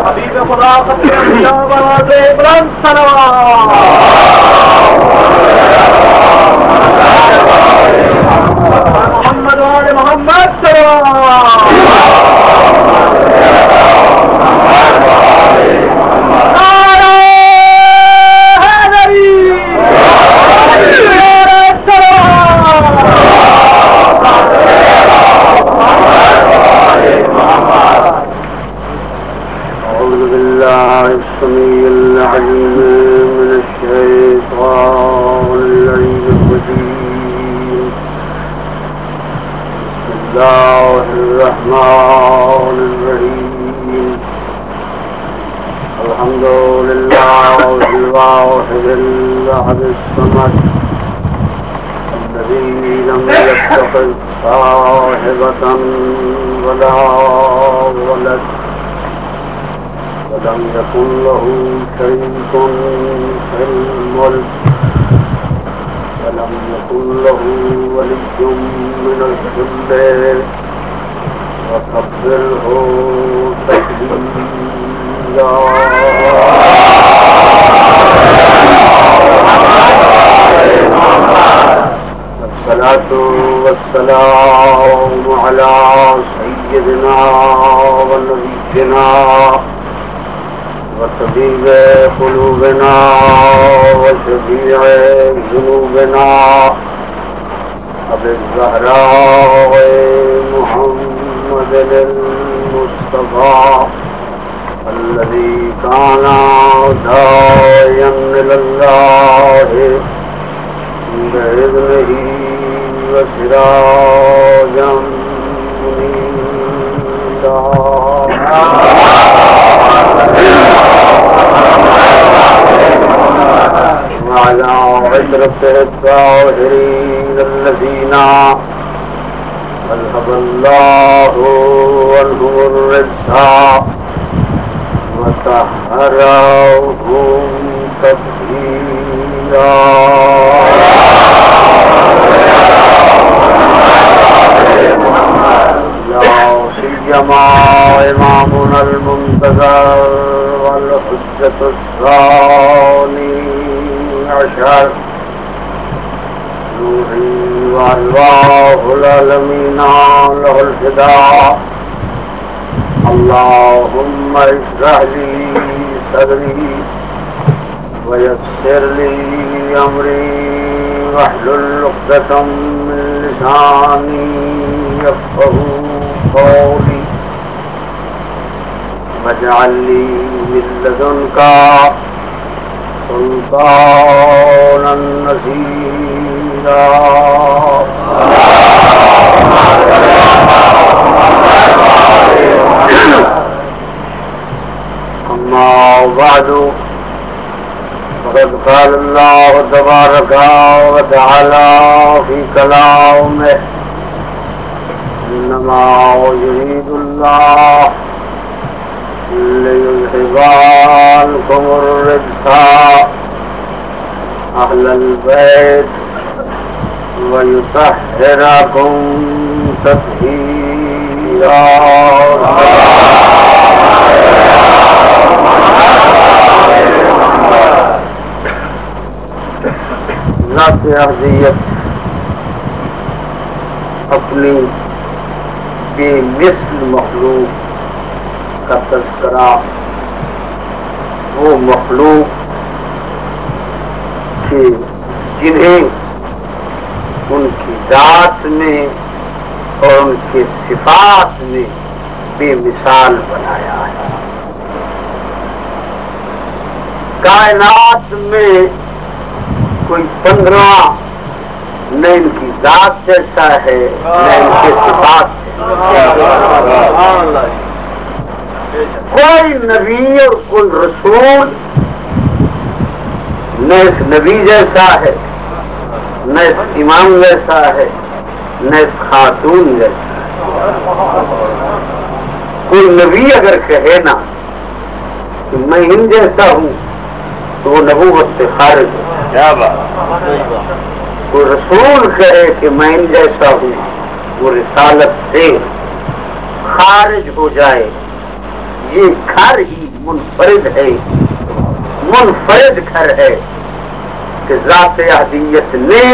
حبیب خدا بلند صلوات محمد وآل محمد صلوات السميع العليم من الشيطان اللعين الرجيم بسم الله الرحمن الرحيم الحمد لله الواحد الأحد الصمد الذي لم يتخذ صاحبة ولا ولد ولم يكن له شريك في الملك ولم يكن له ولي من الذل وكبره تكبيرا والصلاة والسلام على سيدنا ونبينا وطبيب قلوبنا وشفيع ذنوبنا أبي الزهراء محمد المصطفى الذي كان داعيا إلى الله بإذنه وسراجا منيرا وعلى عشرته الطاهرين الذين أذهب الله عنهم الرجس وطهرهم تطهيرا لا سيما إمامنا المنتظر والحجة الثاني عشر نوحي وأرواح العالمين له الفداء اللهم اشرح لي صدري ويسر لي أمري واحلل عقدة من لساني يفقهوا قولي واجعل لي من لدنك سلطانا نصيرا أما بعد فقد قال الله تبارك وتعالى في كلامه إنما يريد الله ليذهب عنكم الرجس أهل البيت ويطهركم تطهيرا ذات ارضیت اپنی بے مثل مخلوق کا تذکرہ وہ مخلوق کہ جنہیں ان کی ذات میں اور ان کے صفات میں بے مثال بنایا ہے. کائنات میں کوئی 15 نہ ان کی ذات جیسا ہے نہ ان کے صفات کوئی نبی اور کوئی رسول نہ اس نبی جیسا ہے نہ اس امام جیسا ہے نہ اس خاتون جیسا ہے. کوئی نبی اگر کہے نا کہ میں ان جیسا ہوں تو وہ نبوت سے خارج ہے. کوئی رسول کہے کہ میں ان جیسا ہوں وہ رسالت سے خارج ہو جائے. یہ گھر ہی منفرد ہے, منفرد گھر ہے کہ ذات احدیت نے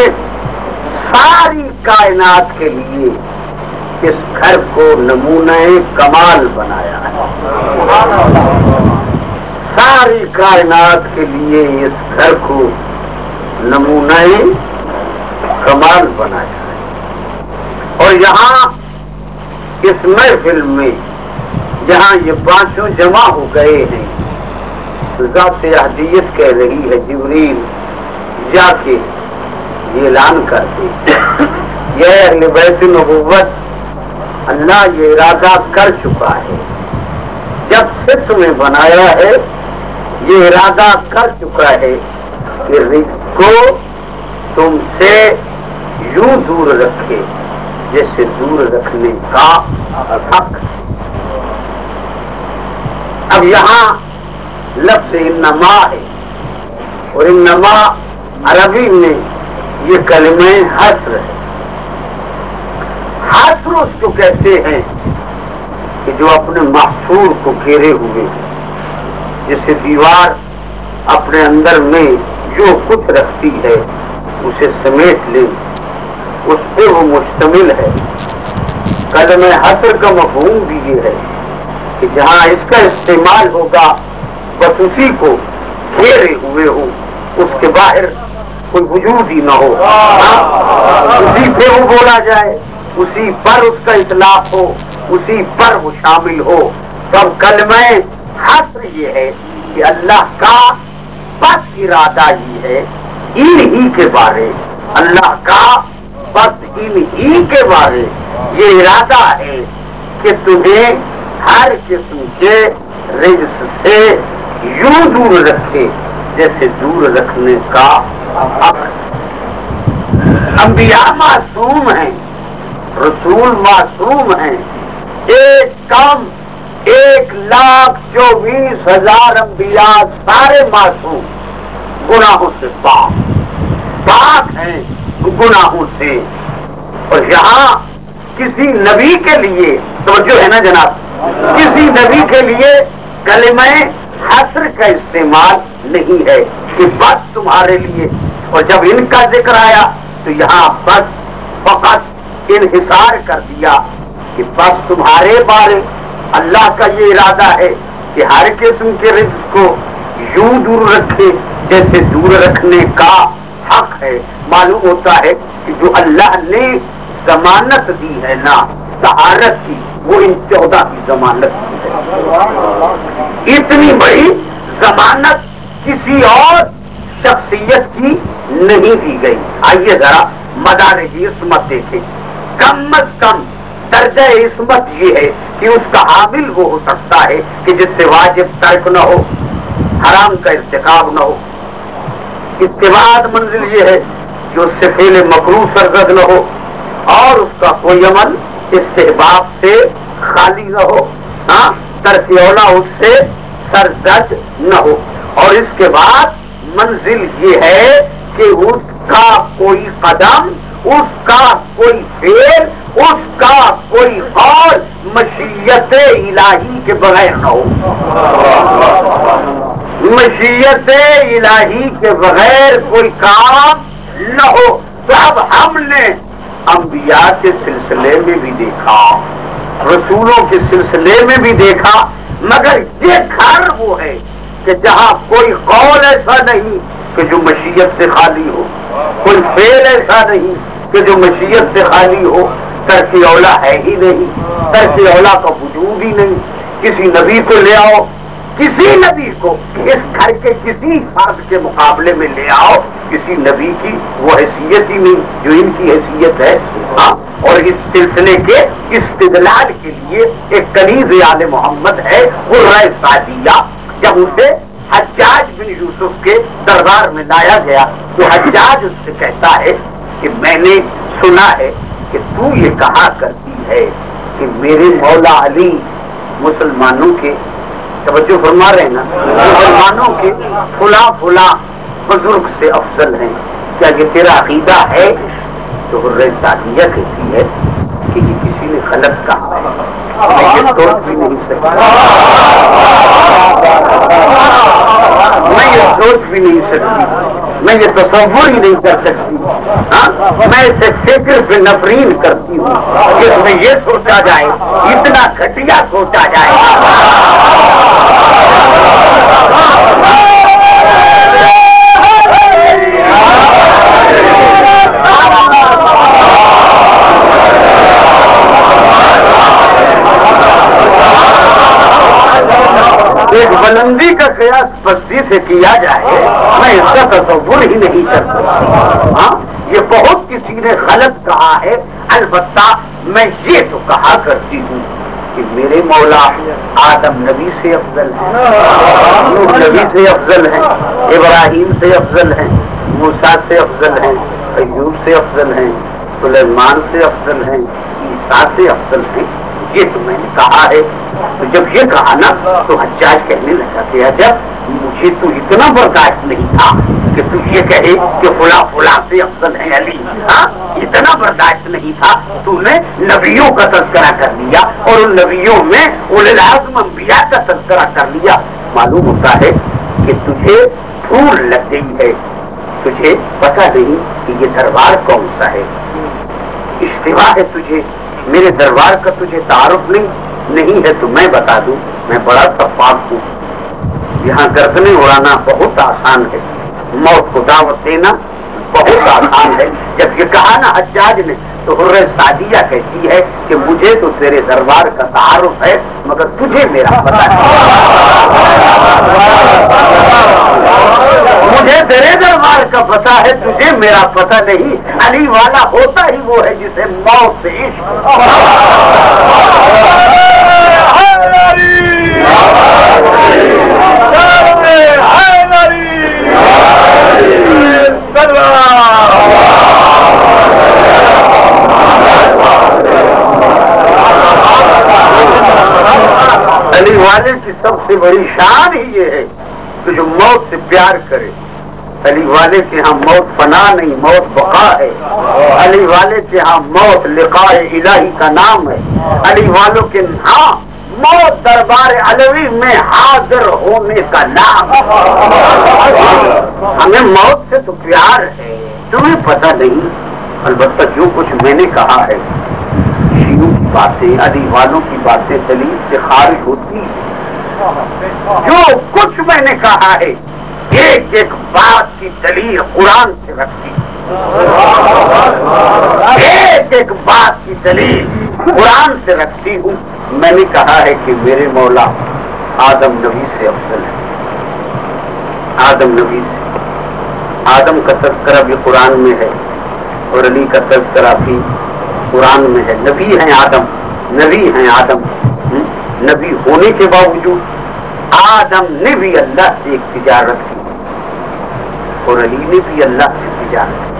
ساری کائنات کے لیے اس گھر کو نمونہ کمال بنایا ہے. ساری کائنات کے لیے اس گھر کو نمونہ کمال بنایا ہے. اور یہاں اس محفل میں جہاں یہ پانچوں جمع ہو گئے ہیں تو ذات احدیت کہہ رہی ہے جبریل جا کے یہ اعلان کر دے یہ اہل بیت نبوت اللہ یہ ارادہ کر چکا ہے, جب سے تمہیں بنایا ہے یہ ارادہ کر چکا ہے کہ رزق کو تم سے یوں دور رکھے جیسے دور رکھنے کا حق. اب یہاں لفظ انما ہے اور انما عربی میں یہ کلمہ حصر ہے. حصر اس کو کہتے ہیں کہ جو اپنے محصور کو گھیرے ہوئے, جیسے دیوار اپنے اندر میں جو کچھ رکھتی ہے اسے سمیٹ لے, اس پہ وہ مشتمل ہے. کلمہ حصر کا مفہوم بھی یہ ہے کہ جہاں اس کا استعمال ہوگا بس اسی کو گھیرے ہوئے ہو, اس کے باہر کوئی وجود ہی نہ ہو, اسی پہ وہ بولا جائے, اسی پر اس کا اطلاق ہو, اسی پر وہ شامل ہو. تو اب کلمہ حصر یہ ہے کہ اللہ کا بس ارادہ ہی ہے ان ہی کے بارے, اللہ کا بس ان ہی کے بارے یہ ارادہ ہے کہ تمہیں ہر قسم کے رزق سے یوں دور رکھے جیسے دور رکھنے کا حق. انبیاء معصوم ہیں, رسول معصوم ہیں, ایک کم 1,24,000 انبیاء سارے معصوم, گناہوں سے پاک ہیں گناہوں سے. اور یہاں کسی نبی کے لیے توجہ ہے نا جناب, کسی نبی کے لیے کلمہ حصر کا استعمال نہیں ہے کہ بس تمہارے لیے. اور جب ان کا ذکر آیا تو یہاں بس فقط انحصار کر دیا کہ بس تمہارے بارے اللہ کا یہ ارادہ ہے کہ ہر قسم کے رزق کو یوں دور رکھے جیسے دور رکھنے کا حق ہے. معلوم ہوتا ہے کہ جو اللہ نے ضمانت دی ہے نا طہارت کی, وہ ان 14 کی ضمانت کی ہے. اتنی بڑی ضمانت کسی اور شخصیت کی نہیں دی گئی. آئیے ذرا مدارج عصمت دیکھیں. کم از کم درجہ عصمت یہ ہے کہ اس کا حامل وہ ہو سکتا ہے کہ جس سے واجب ترک نہ ہو, حرام کا ارتکاب نہ ہو. اس کے بعد منزل یہ ہے کہ اس سے فعل مکروہ سرزد نہ ہو اور اس کا کوئی عمل استحباب سے خالی نہ ہو, ترک اولا اس سے سرزد نہ ہو. اور اس کے بعد منزل یہ ہے کہ اس کا کوئی قدم, اس کا کوئی فعل, اس کا کوئی قول مشیت الہی کے بغیر نہ ہو. مشیت الہی کے بغیر کوئی کام نہ ہو. تو اب ہم نے انبیاء کے سلسلے میں بھی دیکھا, رسولوں کے سلسلے میں بھی دیکھا, مگر یہ گھر وہ ہے کہ جہاں کوئی قول ایسا نہیں کہ جو مشیت سے خالی ہو, کوئی فعل ایسا نہیں کہ جو مشیت سے خالی ہو. ترک اولا ہے ہی نہیں, ترک اولا کا وجود ہی نہیں. کسی نبی کو لے آؤ, کسی نبی کو اس گھر کے کسی فرد کے مقابلے میں لے آؤ, کسی نبی کی وہ حیثیت ہی نہیں جو ان کی حیثیت ہے. اور اس سلسلے کے استدلال کے لیے ایک کنیز آل محمد ہے قرہ سعدیہ. جب اسے حجاج بن یوسف کے دربار میں لایا گیا تو حجاج اس سے کہتا ہے کہ میں نے سنا ہے کہ تو یہ کہا کرتی ہے کہ میرے مولا علی مسلمانوں کے, توجہ فرما رہے ہیں نا, مسلمانوں کے فلاں فلاں بزرگ سے افضل ہیں, کیا یہ تیرا عقیدہ ہے؟ تو حرہ سعدیہ کہتی ہے کہ یہ کسی نے غلط کہا ہے، میں یہ سوچ بھی نہیں سکتا، میں یہ سوچ بھی نہیں سکتی، میں یہ تصور ہی نہیں کر سکتی. ہاں میں اسے فکر پہ نفرین کرتی ہوں کہ اس میں یہ سوچا جائے، اتنا گھٹیا سوچا جائے. ایک بلندی کا قیاس پستی سے کیا جائے، میں اس کا تصور ہی نہیں کر سکتا. ہاں یہ بہت کسی نے غلط کہا ہے، البتہ میں یہ تو کہا کرتی ہوں کہ میرے مولا آدم نبی سے افضل ہے، نوح نبی سے افضل ہے، ابراہیم سے افضل ہے، موسیٰ سے افضل ہے، ایوب سے افضل ہے، سلیمان سے افضل ہے، عیسیٰ سے افضل ہے. یہ تو میں نے کہا ہے. تو جب یہ کہا نا تو حجاج کہنے لگا کہ جب مجھے تو اتنا برداشت نہیں تھا کہ تو یہ کہے کہ فلاں فلاں سے افضل ہے علی. ہاں اتنا برداشت نہیں تھا. تو نے نبیوں کا تذکرہ کر لیا اور ان نبیوں میں اولو العزم انبیاء کا تذکرہ کر لیا. معلوم ہوتا ہے کہ تجھے پھول لگ گئی ہے، تجھے پتہ نہیں کہ یہ دربار کون سا ہے. اشتباہ ہے تجھے، میرے دربار کا تجھے تعارف نہیں ہے. تو میں بتا دوں میں بڑا سفاق ہوں. یہاں گردنیں اڑانا بہت آسان ہے، موت کو دعوت دینا بہت آسان ہے. جب یہ کہا نا حجاج نے تو حرہ سعدیہ کہتی ہے کہ مجھے تو تیرے دربار کا تعارف ہے مگر تجھے میرا پتہ نہیں. مجھے تیرے دربار کا پتہ ہے، تجھے میرا پتہ نہیں. علی والا ہوتا ہی وہ ہے جسے موت سے عشق. علی والے کی سب سے بڑی شان ہی یہ ہے کہ جو موت سے پیار کرے. علی والے کے ہاں موت فنا نہیں، موت بقا ہے. علی والے کے ہاں موت لقاء الہی کا نام ہے. علی والوں کے ہاں موت دربار علوی میں حاضر ہونے کا نام. ہمیں موت سے تو پیار ہے، تمہیں پتہ نہیں. البتہ جو کچھ میں نے کہا ہے، شیعوں کی باتیں، علی والوں کی باتیں دلیل سے خارج ہوتی ہیں. جو کچھ میں نے کہا ہے ایک ایک بات کی دلیل قرآن سے رکھتی، ایک ایک بات کی دلیل قرآن سے رکھتی ہوں. میں نے کہا ہے کہ میرے مولا آدم نبی سے افضل ہے. آدم نبی سے، آدم کا تذکرہ بھی قرآن میں ہے اور علی کا تذکرہ بھی قرآن میں ہے. نبی ہیں آدم، نبی ہیں آدم. نبی ہونے کے باوجود آدم نے بھی اللہ سے ایک تجارت کی اور علی نے بھی اللہ سے تجارت کی.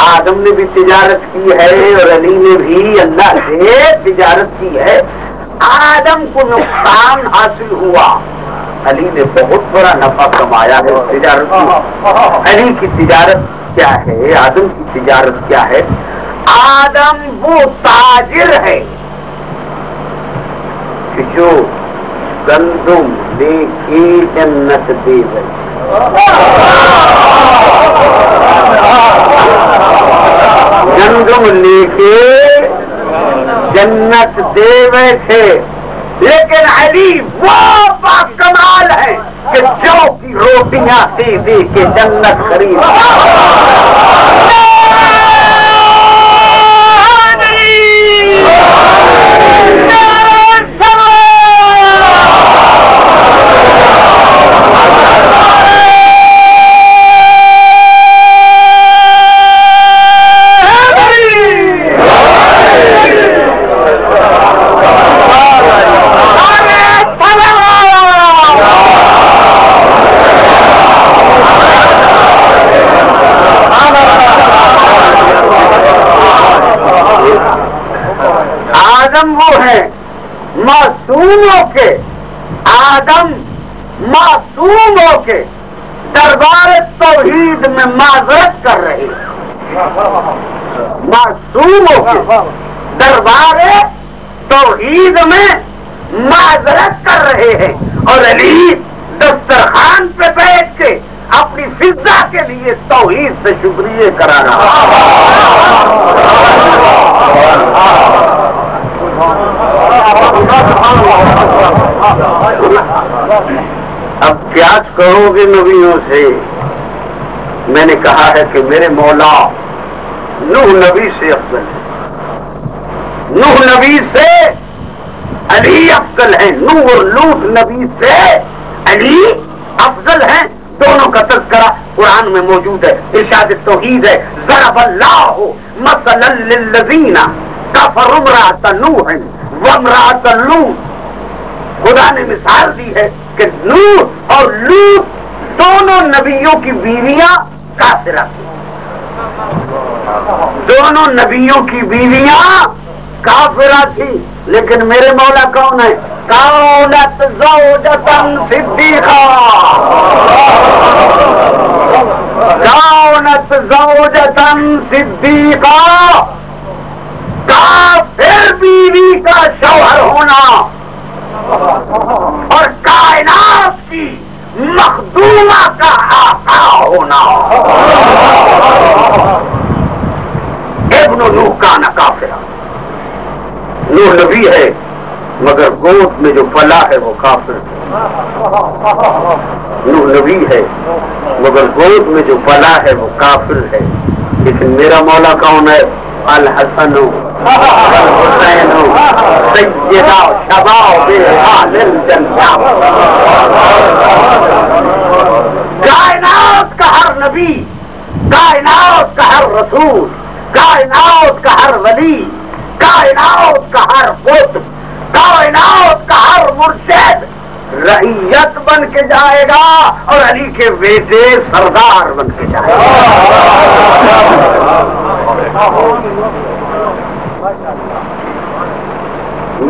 آدم نے بھی تجارت کی ہے اور علی نے بھی اللہ سے تجارت کی ہے. آدم کو نقصان حاصل ہوا، علی نے بہت بڑا نفع کمایا ہے تجارت کی. علی کی تجارت کیا ہے؟ آدم کی تجارت کیا ہے؟ آدم وہ تاجر ہے کہ جو گندم لے کے جنت دے گئے. گندم لے کے جنت دے گئے تھے، لیکن علی وہ باکمال ہے کہ جو کی روٹیاں دے دے کے جنت خرید. آدم وہ ہے معصوم ہو کے، آدم معصوم ہو کے دربار توحید میں معذرت کر رہے ہیں، معصوم ہو کے دربار توحید میں معذرت کر رہے ہیں، اور علی دسترخوان پہ بیٹھ کے اپنی فضا کے لیے توحید سے شکریہ کرا رہا۔ اب کیا کہو گے نبیوں سے؟ میں نے کہا ہے کہ میرے مولا نوح نبی سے افضل ہے، نوح نبی سے علی افضل ہے، نوح اور لوط نبی سے علی افضل ہیں، دونوں کا تذکرہ قرآن میں موجود ہے، ارشاد توحید ہے، ضرب اللہ مثلا للذین کفروا امرأۃ نوح وامرأۃ لوط، خدا نے مثال دی ہے کہ نوح اور لوط دونوں نبیوں کی بیویاں کافرہ تھیں، دونوں نبیوں کی بیویاں کافرہ تھیں، لیکن میرے مولا کون ہے؟ کانت زوجتن صدیقہ، کانت زوجتن صدیقہ، کافر بیوی کا شوہر ہونا اور کائنات کی مخدومہ کا آقا ہونا۔ ابن نوح کان کافرہ، نوح نبی ہے مگر گود میں جو پلا ہے وہ کافر ہے، نوح نبی ہے مگر گود میں جو پلا ہے وہ کافر ہے، لیکن میرا مولا کون ہے؟ الحسن الحسین سیدہ شباب اہل الجنہ، کائنات کا ہر نبی، کائنات کا ہر رسول، کائنات کا ہر ولی، کائنات کا ہر قطب، کائنات کا ہر مرشد رعیت بن کے جائے گا اور علی کے بیٹے سردار بن کے جائے گا۔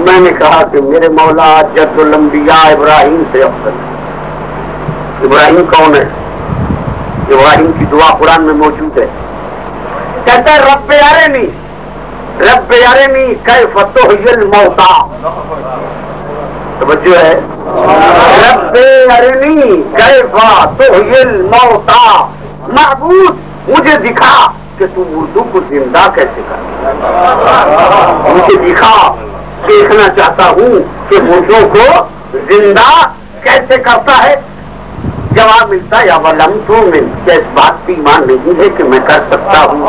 میں نے کہا کہ میرے مولا جد الانبیاء ابراہیم سے افضل ہے۔ ابراہیم کون ہے؟ ابراہیم کی دعا قرآن میں موجود ہے، کہتا ہے رب ارنی رب ارنی کیف تحیی الموتى، توجہ ہے، رب ارنی کیف تحیی الموتى، معبود مجھے دکھا کہ تو مردوں کو زندہ کیسے کرتا، مجھے دکھا، دیکھنا چاہتا ہوں کہ مردوں کو زندہ کیسے کرتا ہے۔ جواب ملتا یا ولم تؤمن، کیا اس بات پہ ایمان نہیں ہے کہ میں کر سکتا ہوں؟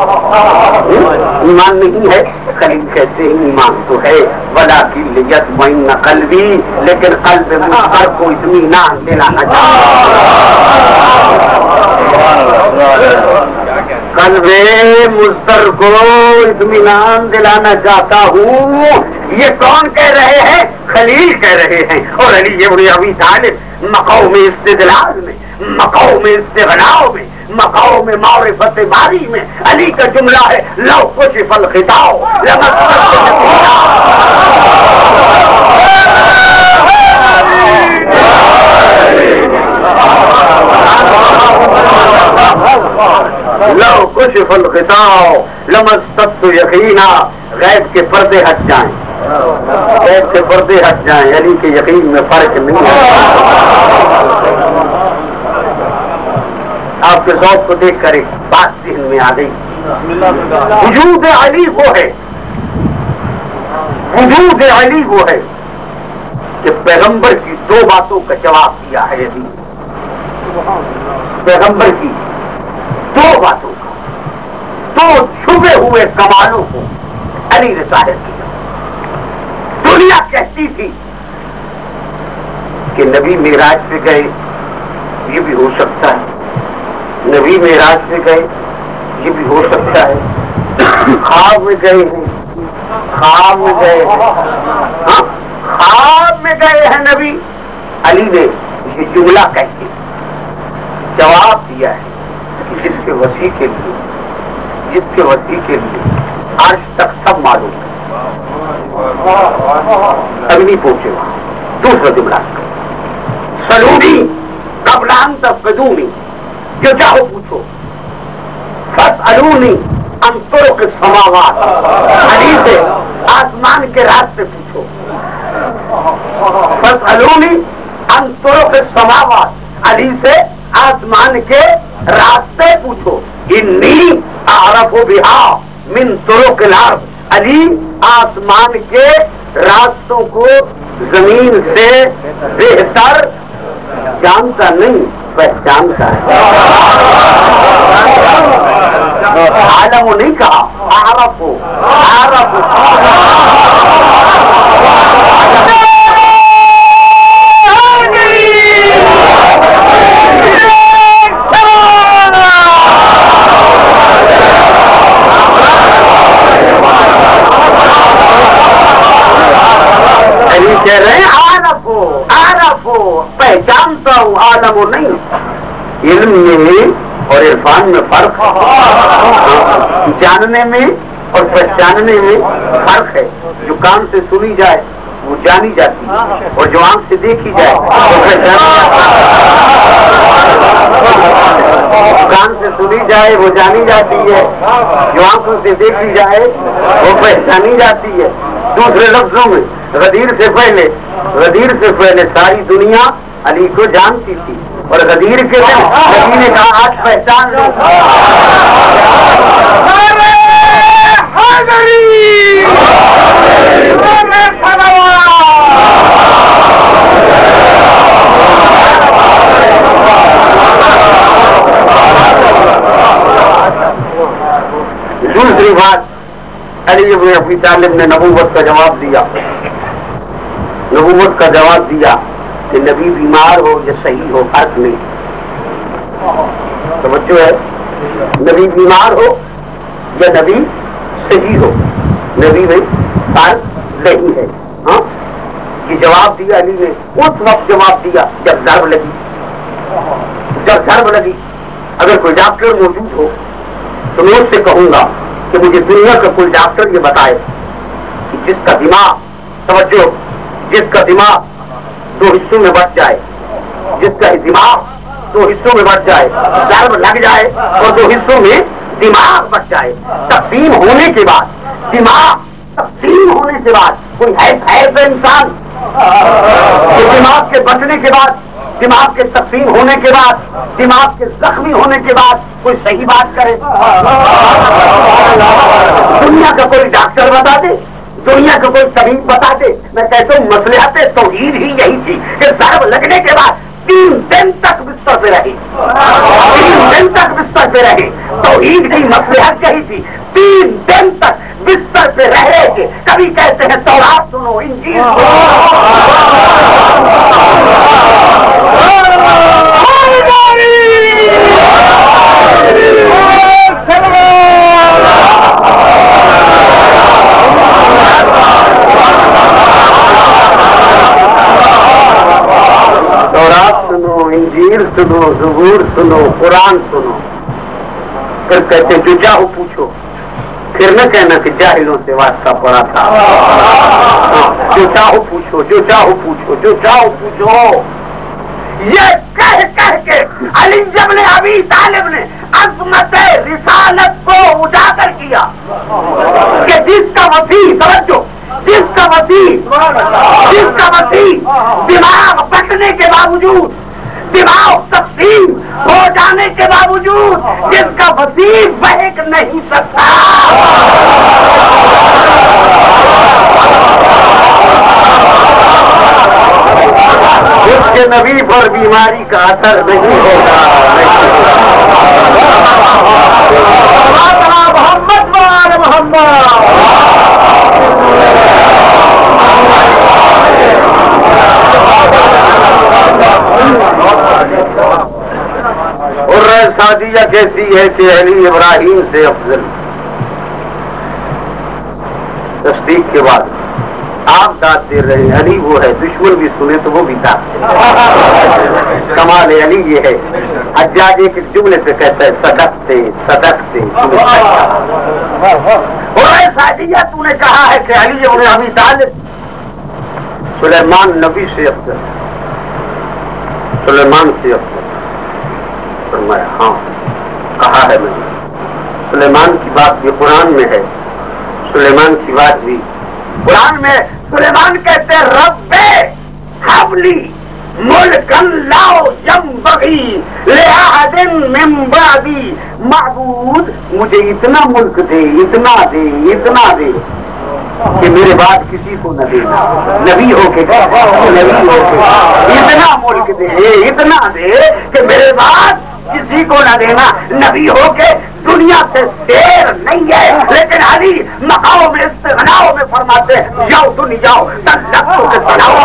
ایمان نہیں ہے؟ خلیل کہتے ہیں ایمان تو ہے، ولکن لیطمئن قلبی، لیکن قلب مضطر کو اطمینان دلانا چاہتا قلب مضطر کو اطمینان دلانا چاہتا ہوں۔ یہ کون کہہ رہے ہیں؟ خلیل کہہ رہے ہیں، اور علی ابن ابی طالب مقام استدلال میں، مقام استغناء میں، مقام معرفت باری میں علی کا جملہ ہے لو کشف الغطاء لو کشف الغطاء لمستت یقینا، غیب کے پردے ہٹ جائیں، غیب کے پردے ہٹ جائیں، علی کے یقین میں فرق نہیں ہے۔ آپ کے ذوق کو دیکھ کر ایک بات ذہن میں آ گئی، وجود علی وہ ہے، وجود علی وہ ہے کہ پیغمبر کی دو باتوں کا جواب دیا ہے علی، پیغمبر کی دو باتوں کا، دو چھپے ہوئے کمالوں کو علی نے ظاہر کیا۔ دنیا کہتی تھی کہ نبی معراج پہ گئے، یہ بھی ہو سکتا ہے، نبی معراج پہ گئے، یہ بھی ہو سکتا ہے، خواب میں گئے ہیں، خواب میں گئے ہیں، ہاں خواب میں گئے ہیں نبی۔ علی نے یہ جملہ کہہ کے جواب دیا ہے کہ جس کے وسیع کے لیے، جس کے وسیع کے لیے آج تک سب معلوم ہے، ابھی نہیں پہنچے وہاں۔ دوسرا جملہ سلونی قبل ان تفقدونی، جو چاہو پوچھو. فاسألونی عن طرق السماوات، حدیث ہے آسمان کے راستے پوچھو. فاسألونی عن طرق السماوات، حدیث ہے آسمان کے راستے پوچھو. انی اعرف بہا من طرق الارض، علی آسمان کے راستوں کو زمین سے بہتر جانتا نہیں، پہچانتا ہے. عالم نہیں کہا، عارف ہو. کہہ رہے ہیں عارف ہو، پہچانتا ہوں، عالم ہو نہیں. علم میں اور عرفان میں فرق ہے، جاننے میں اور پہچاننے میں فرق ہے. جو کان سے سنی جائے وہ جانی جاتی ہے، اور جو آنکھ سے دیکھی جائے وہ پہچانی جاتی ہے. کان سے سنی جائے وہ جانی جاتی ہے، جو آنکھوں سے دیکھی جائے وہ پہچانی جاتی ہے. دوسرے لفظوں میں غدیر سے پہلے ساری دنیا علی کو جانتی تھی، اور غدیر کے دن نبی نے کہا آج پہچان لو. دوسری بات، علی ابن ابی طالب نے نبوت کا جواب دیا کہ نبی بیمار ہو یا صحیح ہو فرق نہیں. توجہ ہے، نبی بیمار ہو یا نبی صحیح ہو، نبی میں فرق نہیں ہے. ہاں، یہ جواب دیا علی نے، اس وقت جواب دیا جب ضرب لگی. اگر کوئی ڈاکٹر موجود ہو تو میں اس سے کہوں گا کہ مجھے دنیا کا کوئی ڈاکٹر یہ بتائے کہ جس کا دماغ دو حصوں میں بٹ جائے، ضرب لگ جائے اور دو حصوں میں دماغ بٹ جائے. تقسیم ہونے کے بعد کوئی ہے انسان دماغ کے بچنے کے بعد، دماغ کے تقسیم ہونے کے بعد، دماغ کے زخمی ہونے کے بعد کوئی صحیح بات کرے؟ دنیا کا کوئی ڈاکٹر بتا دے، دنیا کا کوئی طبیب بتا دے. میں کہتا ہوں مصلحت توحید ہی یہی تھی کہ ضرب لگنے کے بعد 3 دن تک بستر پہ رہے. توحید کی مصلحت یہی تھی، 3 دن تک بستر پہ رہے تھے. کبھی کہتے ہیں تورات سنو، انجیل انجیل سنو، زبور سنو، قرآن سنو. پھر کہتے جو چاہو پوچھو. پھر نہ کہنا کہ جاہلوں سے واسطہ پڑا تھا. جو چاہو پوچھو. یہ کہہ کے علی ابن ابی طالب نے عظمت رسالت کو اجاگر کیا کہ جس کا مسیح دماغ بٹنے کے باوجود، دماغ تقسیم ہو جانے کے باوجود، جس کا مسیح بہک نہیں سکتا. اس کے نبی پر بیماری کا اثر نہیں ہوگا. اور سعدیہ کہتی ہے کہ علی ابراہیم سے افضل. تصدیق کے بعد آپ داد دے رہے ہیں، علی وہ ہے، دشمن بھی سنے تو وہ بھی داد دے. کمال علی یہ ہے. حجاج ایک جملے سے کہتا ہے صدقتے. اور سعدیہ تو نے کہا ہے کہ علی ابن ابی طالب سلیمان نبی سے افضل، فرمایا ہاں کہا ہے میں نے. سلیمان کی بات بھی قرآن میں ہے, سلیمان کی بات بھی قرآن میں. سلیمان کہتے رب حبلی ملکن لا ینبغی لأحد من بعدی, معبود مجھے اتنا ملک دے, اتنا دے, اتنا دے کہ میرے بعد کسی کو نہ دینا. نبی ہو کے نبی ہو کے اتنا ملک دے, اتنا دے کہ میرے بعد کسی کو نہ دینا. نبی ہو کے دنیا سے دیر نہیں ہے, لیکن علی مقاموں میں استغناؤں میں فرماتے ہیں جاؤ دنیا جاؤ تلقو کے سناؤ.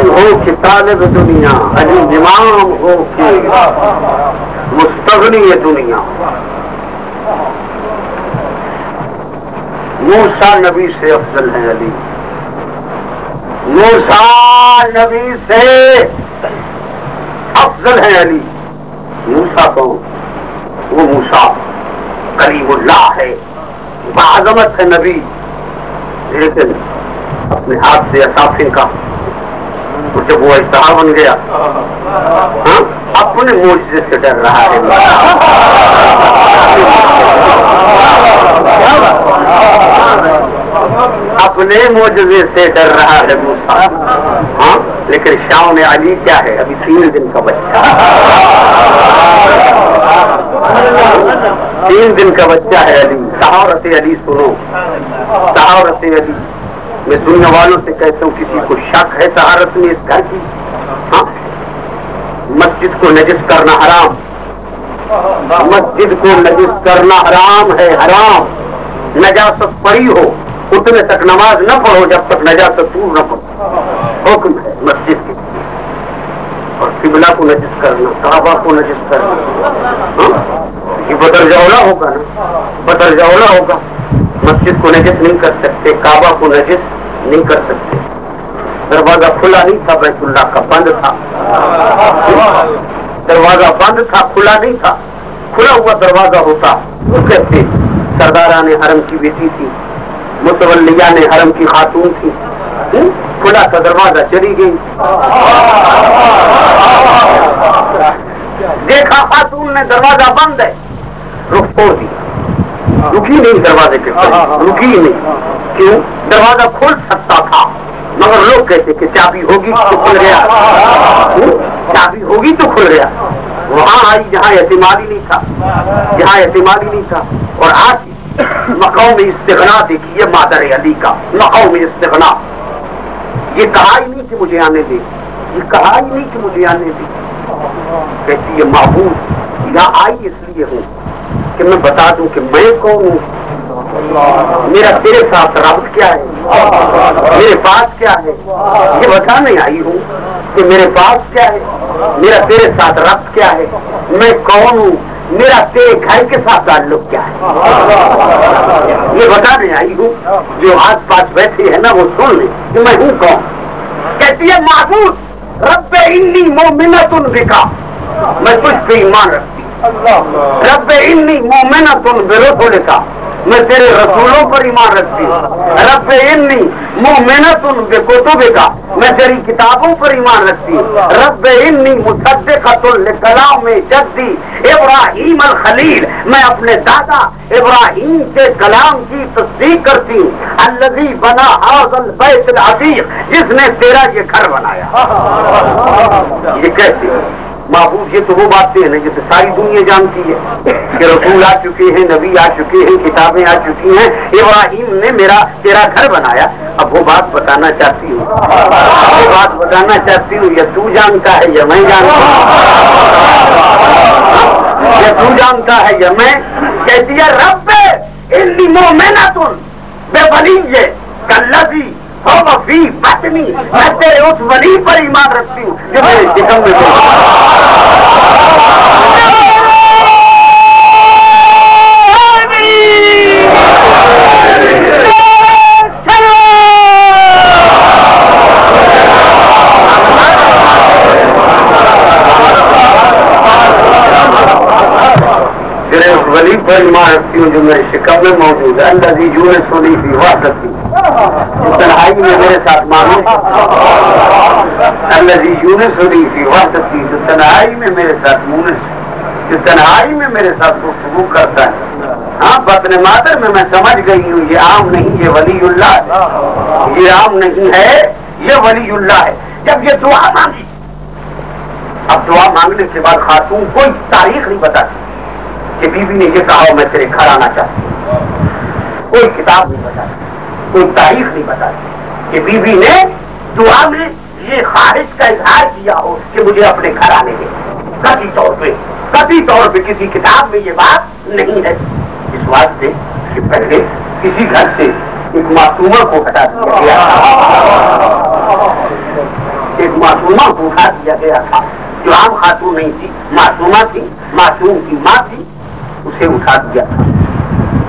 ہو کہ طالب دنیا, علی امام ہو کہ مستغنی دنیا. موسیٰ نبی سے افضل ہے علی, موسیٰ نبی سے افضل ہے علی. موسیٰ کون؟ وہ موسیٰ کلیم اللہ ہے, بعظمت ہے نبی, لیکن اپنے ہاتھ سے اصافے کا جب وہ اجتہا بن گیا اپنے معجزے سے ڈر رہا ہے. اپنے معجزے سے ڈر رہا ہے موسیٰ. ہاں لیکن شاؤن علی کیا ہے؟ ابھی 3 دن کا بچہ, 3 دن کا بچہ ہے علی. طہارت علی سنو, طہارت علی. میں دنیا والوں سے کہتا ہوں کسی کو شک ہے طہارت میں اس گھر کی؟ ہاں مسجد کو نجس کرنا حرام, مسجد کو نجس کرنا حرام ہے, حرام. نجاست پڑی ہو اتنے تک نماز نہ پڑھو جب تک نجاست دور نہ پڑو, حکم ہے مسجد کے. اور قبلہ کو نجس کرنا, کعبہ کو نجس کرنا یہ بدرجولا ہوگا نا, بدرجولا ہوگا. مسجد کو نجس نہیں کر سکتے, کعبہ کو نجس نہیں کر سکتے. دروازہ کھلا نہیں تھا, بیت اللہ کا بند تھا, دروازہ بند تھا, کھلا نہیں تھا. کھلا ہوا دروازہ ہوتا تو کہتے سرداران حرم کی بیٹی تھی, متولیان حرم کی خاتون تھی, کھلا کا دروازہ چلی گئی. دیکھا خاتون نے دروازہ بند ہے, رخ چھوڑ دیا, رکی نہیں دروازے کے پاس, رکی نہیں. کیوں؟ دروازہ کھل سکتا تھا مگر لوگ کہتے کہ چابی ہوگی تو کھل گیا, چابی ہوگی تو کھل گیا. وہاں آئی جہاں اعتماد ہی نہیں تھا, جہاں اعتماد ہی نہیں تھا. اور آج مقام استغنا دیکھیے مادر علی کا مقام استغنا. یہ کہا ہی نہیں کہ مجھے آنے دے, یہ کہا ہی نہیں کہ مجھے آنے دے. کہتی یہ معبود یہاں آئی اس لیے ہوں کہ میں بتا دوں کہ میں کون ہوں, میرا تیرے ساتھ رابط کیا ہے, میرے پاس کیا ہے. یہ بتانے آئی ہوں کہ میرے پاس کیا ہے, میرا تیرے ساتھ رابط کیا ہے, میں کون ہوں, میرا تیرے گھر کے ساتھ تعلق کیا ہے. یہ بتانے آئی ہوں, جو آس پاس بیٹھے ہیں نا وہ سن لیں کہ میں ہوں کون. کہتی ہے معبود رب انی مومنۃ بک, میں تجھ پہ ایمان رکھتی. رب انی مومنۃ برسولک, میں تیرے رسولوں پر ایمان رکھتی ہوں. رب انی مومنۃ بکتبک, میں تیری کتابوں پر ایمان رکھتی ہوں. رب انی مصدقۃ لکلام جدی ابراہیم الخلیل, میں اپنے دادا ابراہیم کے کلام کی تصدیق کرتی ہوں. الذی بنا ھذا البیت العتیق, جس نے تیرا یہ گھر بنایا. یہ کہتی معبود یہ تو وہ باتیں ہیں جسے ساری دنیا جانتی ہے کہ رسول آ چکے ہیں, نبی آ چکے ہیں, کتابیں آ چکی ہیں, ابراہیم نے میرا تیرا گھر بنایا. اب وہ بات بتانا چاہتی ہوں, وہ بات بتانا چاہتی ہوں, یا تو جانتا ہے یا میں جانتا ہوں, یا تو جانتا ہے یا میں. کہتی ہے رب انی مومنۃ بولی کالذی هو فی بطنی, میں تیرے اس ولی پر ایمان رکھتی ہوں جو میرے جسم میں ایمان رکھتی ہوں جو میرے شکم میں موجود ہے. اللہ جی جو سنی تھی وہ سکتی تنہائی میں میرے ساتھ مانو. اللہ جی جو سنی تھی وہ سکتی جو تنہائی میں میرے ساتھ مونس جو تنہائی میں میرے ساتھ گفتگو کرتا ہے. ہاں بطن مادر میں سمجھ گئی ہوں یہ عام نہیں یہ ولی اللہ ہے. یہ عام نہیں ہے یہ ولی اللہ ہے. جب یہ دعا مانگی اب دعا مانگنے کے بعد خاتون کوئی تاریخ نہیں بتاتی کہ بی بی نے یہ کہا میں تیرے گھر آنا چاہتی ہوں. کوئی کتاب نہیں بتاتی کوئی تاریخ نہیں بتاتی کہ بی بی نے دعا میں یہ خواہش کا اظہار کیا ہو کہ مجھے اپنے گھر آنے دے. کبھی طور پہ کسی کتاب میں یہ بات نہیں ہے. اس واسطے کہ پہلے کسی گھر سے ایک معصومہ کو ہٹا دیا گیا ایک معصومہ کو اٹھا دیا گیا تھا جو عام خاتون نہیں تھی معصومہ تھی معصوم کی ماں تھی اسے اٹھا دیا تھا.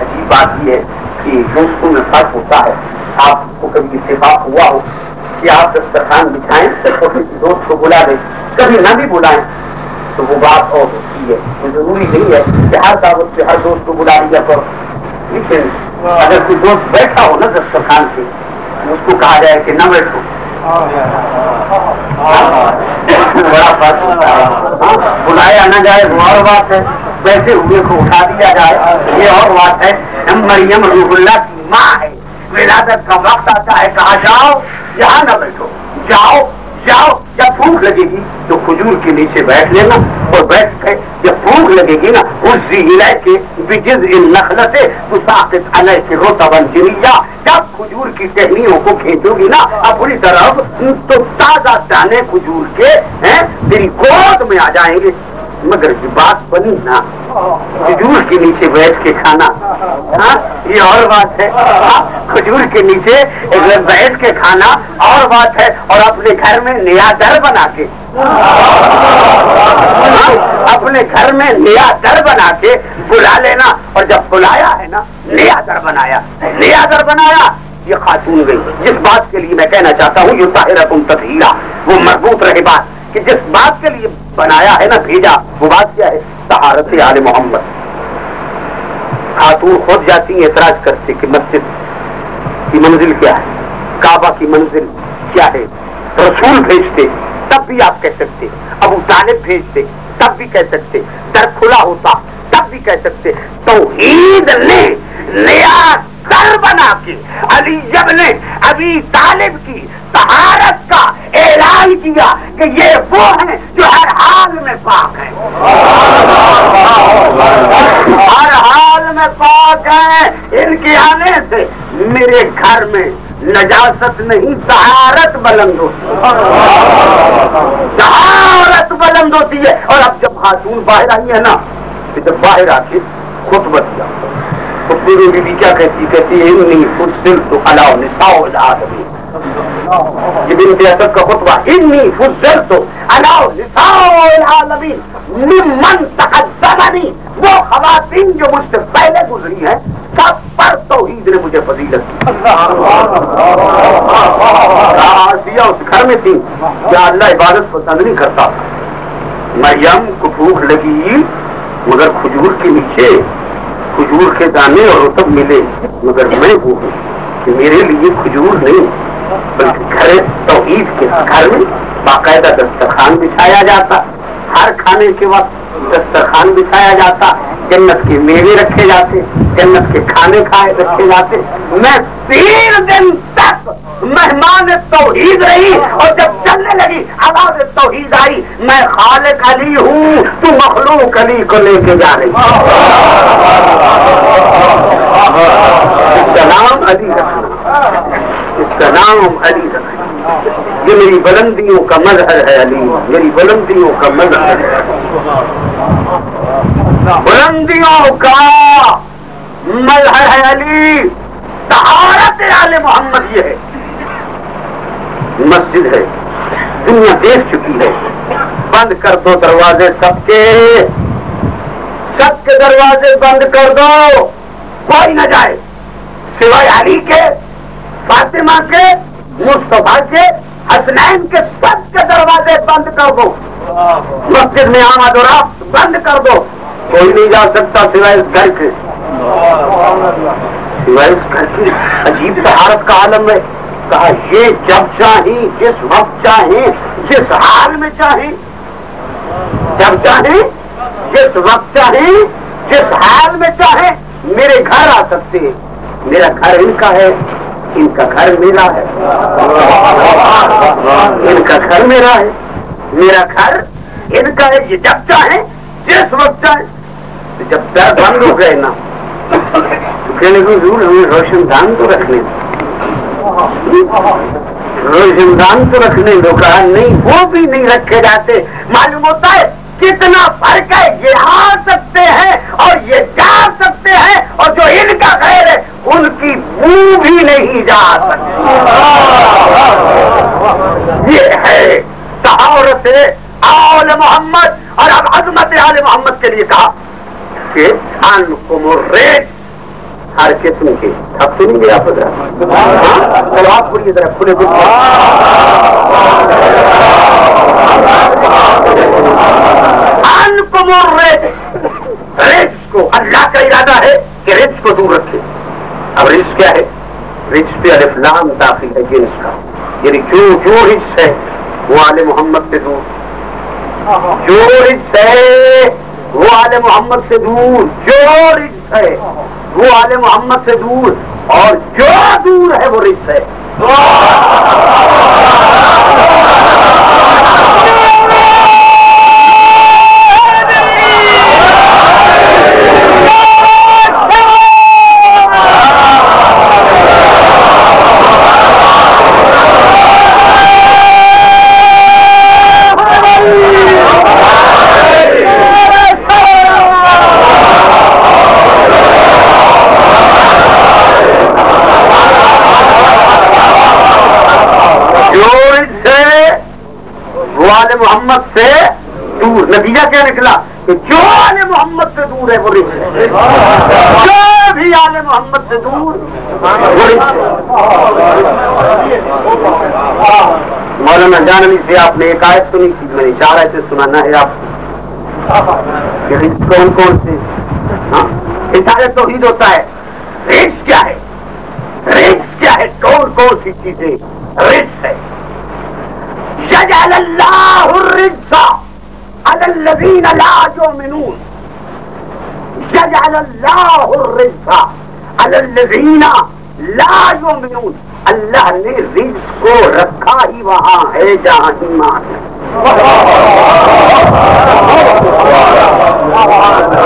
عجیب بات یہ ہے کہ دوستوں میں فرق ہوتا ہے. آپ کو کبھی اتفاق ہوا ہو کہ آپ دسترخوان بچھائیں اور کسی دوست کو بلا دیں کبھی نہ بھی بلائیں تو وہ بات اور ہوتی ہے. وہ ضروری نہیں ہے کہ ہر دعوت سے ہر دوست کو بلا لیا کرو. لیکن اگر کوئی دوست بیٹھا ہو نا دسترخوان سے اس کو کہا جائے کہ نہ بیٹھو بڑا فرق ہوتا ہے. بلایا نہ جائے وہ اور بات ہے. ویسے ہوئے کو اٹھا دیا جائے یہ اور بات ہے. مریم روح اللہ کی ماں ہے. ولادت کا وقت آتا ہے کہا جاؤ یہاں نہ بیٹھو جاؤ جاؤ. جب بھوک لگے گی تو کھجور کے نیچے بیٹھ لینا اور بیٹھ کے جب بھوک لگے گی نا اس ضلع کے بجز النخلت تو ساقط علیہ کے رطبا جنیا. جب کھجور کی ٹہنیوں کو کھینچو گی نا اپنی طرف تو تازہ دانے کھجور کے تیری گود میں آ جائیں گے. مگر یہ بات بنی نا کھجور کے نیچے بیٹھ کے کھانا یہ اور بات ہے. کھجور کے نیچے بیٹھ کے کھانا اور بات ہے. اور اپنے گھر میں نیا در بنا کے اپنے گھر میں نیا در بنا کے بلا لینا. اور جب بلایا ہے نا نیا در بنایا یہ خاتون گئی. جس بات کے لیے میں کہنا چاہتا ہوں یہ طاہرکم تطہیرا وہ مربوط رہے بات کہ جس بات کے لیے بنایا ہے نا بھیجا وہ بات کیا ہے طہارت آل محمد. خاتون خود جاتی ہیں اعتراض کرتے کہ مسجد کی منزل کیا ہے کعبہ کی منزل کیا ہے. رسول بھیجتے تب بھی آپ کہہ سکتے ابو طالب بھیجتے تب بھی کہہ سکتے در کھلا ہوتا تب بھی کہہ سکتے. توحید نے نیا گھر بنا کے علی جب نے ابی طالب کی طہارت کا اعلان کیا کہ یہ وہ ہیں جو ہر حال میں پاک ہیں ہر حال میں پاک ہیں. ان کے آنے سے میرے گھر میں نجاست نہیں طہارت بلند ہوتی طہارت بلند ہوتی ہے. اور اب جب خاتون باہر آئی ہے نا تو جب باہر آ کے خطبہ دیا تو پوری بیوی کیا کہتی ہے انی فضلت علی نساء العالمین. یہ بنت اسد کا خطبہ انی فضلت علی نساء العالمین ممن تقدمنی. وہ خواتین جو مجھ سے پہلے گزری ہیں سب پر توحید نے مجھے فضیلت کی. اس گھر میں تھی کیا اللہ عبادت پسند نہیں کرتا. مریم کو بھوک لگی مگر کھجور کے نیچے کھجور کے دانے اور رطب ملے مگر میں وہ ہوں کہ میرے لیے کھجور نہیں بلکہ گھر توحید کے گھر میں باقاعدہ دسترخوان بچھایا جاتا. ہر کھانے کے وقت دسترخوان بچھایا جاتا. جنت کے میوے رکھے جاتے جنت کے کھانے رکھے جاتے. میں 3 دن تک مہمان توحید رہی اور جب چلنے لگی آواز توحید آئی میں خالق علی ہوں تو مخلوق علی کو لے کے جا رہی. اس کا نام علی رکھنا اس کا نام علی رکھنا. یہ میری بلندیوں کا مظہر ہے علی میری بلندیوں کا مظہر ہے بلندیوں کا مظہر ہے علی. طہارت آل محمد یہ ہے. مسجد ہے دنیا دیکھ چکی ہے. بند کر دو دروازے سب کے دروازے بند کر دو. کوئی نہ جائے سوائے علی کے فاطمہ کے مصطفیٰ کے حسنین کے سب کے دروازے بند کر دو. مسجد میں آمد و رفت بند کر دو. کوئی نہیں جا سکتا سوائے اس گھر کے، سوائے اس گھر کی عجیب طہارت کا عالم ہے. کہا یہ جب چاہیں، جس وقت چاہیں، جس حال میں چاہیں، جب چاہیں، جس وقت چاہیں، جس حال میں چاہیں میرے گھر آ سکتے ہیں. میرا گھر ان کا ہے، ان کا گھر میرا ہے. ان کا گھر میرا ہے، میرا گھر ان کا ہے. یہ جب چاہیں، جس وقت چاہیں. جب در بند ہو گئے نا تو کہنے کو ضرور ہمیں روشن دان تو رکھنے، روشن دان تو رکھنے دو. کہا نہیں، وہ بھی نہیں رکھے جاتے. معلوم ہوتا ہے کتنا فرق ہے. یہ آ سکتے ہیں اور یہ جا سکتے ہیں، اور جو ان کا غیر ہے ان کی منہ بھی نہیں جا سکتی. یہ ہے طہارت آل محمد. اور اب عظمت آل محمد کے لیے کہا کہ ان کو مرید ہر قسم کے. اب سنیں گے آپ آپ پوری طرح کھلے ان کو مرید. رزق کو اللہ کا ارادہ ہے کہ رزق کو دور رکھے. اب رزق کیا ہے؟ رزق پہ الف لام داخل ہے جنس کا، یعنی جو رزق ہے وہ آل محمد سے دور، جو رزق ہے وہ آل محمد سے دور، جو رزق ہے وہ آل محمد سے دور، اور جو دور ہے وہ رزق ہے. محمد سے دور. نتیجہ کیا نکلا کہ جو آل محمد سے دور ہے وہ رزق ہے، جو بھی آل محمد سے دور وہ رزق ہے. مولانا جانوی سے آپ نے ایک آیت سنی تھی، میں نے 4 آیتیں سنانا ہے آپ کو. رزق کون کون سے؟ ہدایت توحید ہوتا ہے. رزق کیا ہے؟ رزق کیا ہے؟ کون کون سی چیزیں رزق ہے؟ يجعل الله الرزق على الذين لا يؤمنون. يجعل الله الرزق على الذين لا يؤمنون. اللہ نے رزق کو رکھا ہی وہاں ہے جہاں ایمان ہے.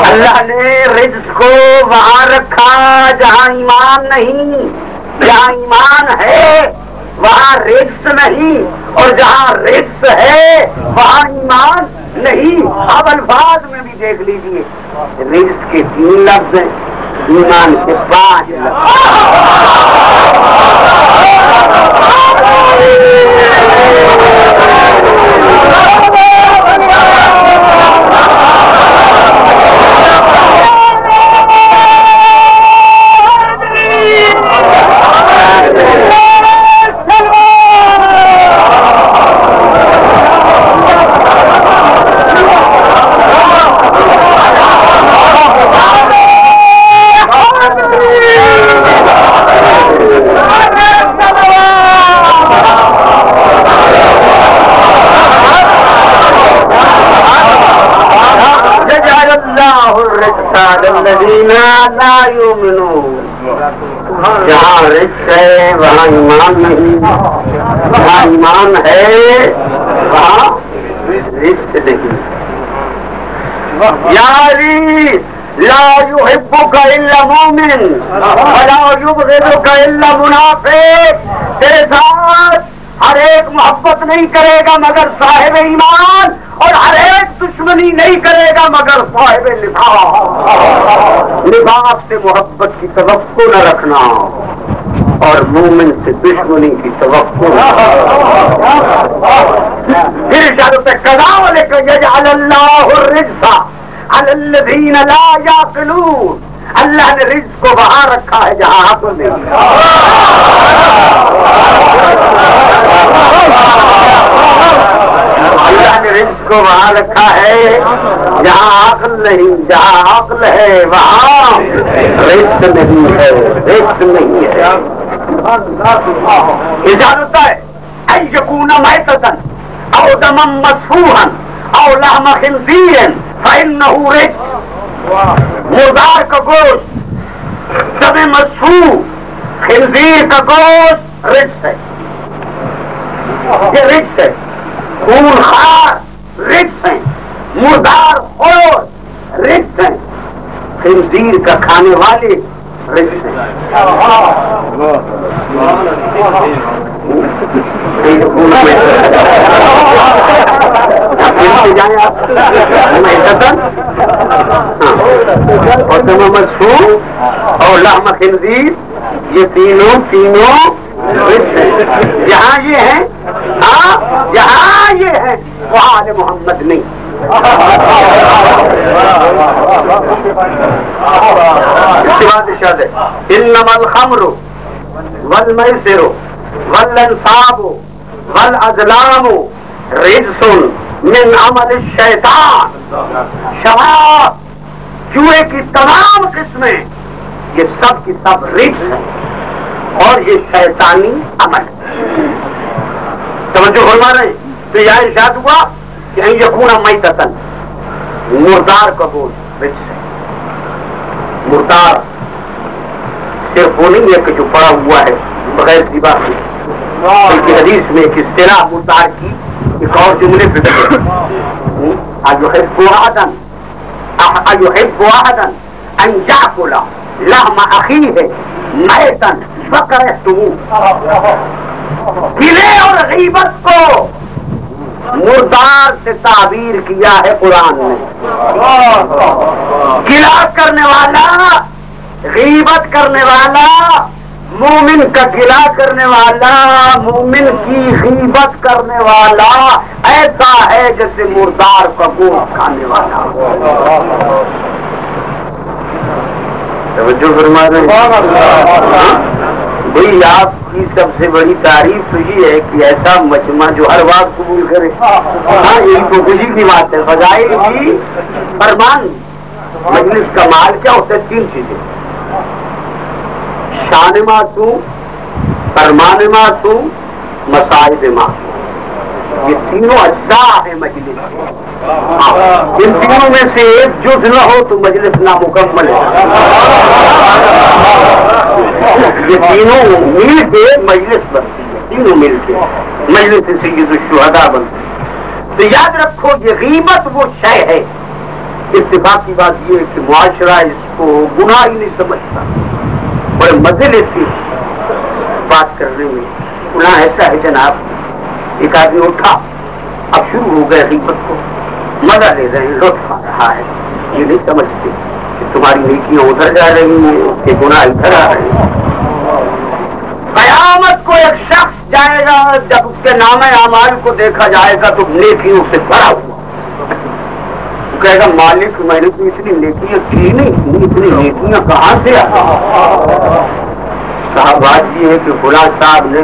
اللہ نے رزق کو وہاں رکھا جہاں ایمان نہیں. جہاں ایمان ہے وہاں رزق نہیں، اور جہاں رزق ہے وہاں ایمان نہیں. اب الفاظ میں بھی دیکھ لیجیے، رزق کے 3 لفظ ہیں، ایمان کے 5 جہاں رزق ہے وہاں ایمان نہیں، جہاں ایمان ہے وہاں رزق نہیں. یاری لا يحبك الا مؤمن ولا يبغضك الا منافق. تیرے ساتھ ہر ایک محبت نہیں کرے گا مگر صاحب ایمان، اور ہر ایک دشمنی نہیں کرے گا مگر صاحب نفاق. نفاق سے محبت کی توقع نہ رکھنا، اور مومن سے دشمنی کی توقع نہ رکھنا. پھر اشارت قضاء لکھ یجعل اللہ الرزق علی الذین لا یعقلون. اللہ نے رزق کو وہاں رکھا ہے جہاں عقل نہیں. اللہ نے رزق کو وہاں رکھا ہے جہاں عقل نہیں، جہاں عقل ہے وہاں رزق نہیں ہے، رزق نہیں ہے۔ اجازت ہے ان یکون میتۃ او دما مسفوحا او لحم خنزیر فانہ رزق۔ مردار کا گوشت، دم مسفوح، خنزیر کا گوشت رزق ہے، یہ رزق ہے۔ خون خار رزق ہیں، مردار خور رزق ہیں، خنزیر کا کھانے والے رزق ہیں۔ جائیں آپ اور دم مسفوح اور لحم خنزیر، یہ تینوں یہاں یہ ہے، ہاں یہاں یہ ہے، وہاں آل محمد نہیں۔ اس کے بعد ارشاد ہے انما الخمر والمیسر والانصاب والازلام رجس من عمل الشیطان۔ شراب، جوئے کی تمام قسمیں یہ سب کی سب رجس ہیں اور یہ شیطانی عمل۔ توجہ فرما رہے ہیں؟ تو یہ ارشاد ہوا کہ ان یکون میتۃ، مردار کا گوشت رجس ہے۔ مردار صرف وہ نہیں ہے کہ جو پڑا ہوا ہے بغیر ذبح کے، بلکہ حدیث میں ایک اصطلاح مردار کی ایک اور جملے پہ ایحب احدا ان یاکل لحم اخیہ میتا فکرہتموہ۔ گلے اور غیبت کو مردار سے تعبیر کیا ہے قرآن نے۔ گلا کرنے والا، غیبت کرنے والا، مومن کا گلا کرنے والا، مومن کی غیبت کرنے والا ایسا ہے جیسے مردار کا گوشت کھانے والا۔ توجہ فرما رہے ہیں؟ بھئی آپ کی سب سے بڑی تعریف تو یہ ہے کہ ایسا مجمع جو ہر بات قبول کرے۔ ہاں یہی تو خوشی کی بات ہے۔ فضائل کی فرمان مجلس کا مال کیا ہوتا ہے؟ تین چیزیں: شان معصوم، فرمان معصوم، مسائل معصوم۔ یہ تینوں اجزاء ہیں مجلس کے۔ ان تینوں میں سے ایک جز نہ ہو تو مجلس نامکمل ہے۔ یہ تینوں مل کے مجلس بنتی ہے، تینوں مل کے مجلس سید الشہداء بنتی ہے۔ تو یاد رکھو یہ غیبت وہ شے ہے، اتفاق کی بات یہ ہے کہ معاشرہ اس کو گناہ ہی نہیں سمجھتا، بڑے مزے لیتے بات کرنے میں۔ گناہ ایسا ہے جناب، ایک آدمی اٹھا اب شروع ہو گئے غیبت کو، مزہ لے رہے ہیں، لطف آ رہا ہے، یہ نہیں سمجھتے کہ تمہاری نیکیاں ادھر جا رہی ہیں کہ گناہ ادھر آ رہے ہیں۔ قیامت کو ایک شخص جائے گا، جب اس کے نامہ اعمال کو دیکھا جائے گا تو نیکیوں سے بھرا ہوا، وہ کہے گا مالک میں نے تو اتنی نیکیاں کی نہیں، اتنی نیکیاں کہاں سے آ؟ صاحب بات یہ ہے کہ فلاں صاحب نے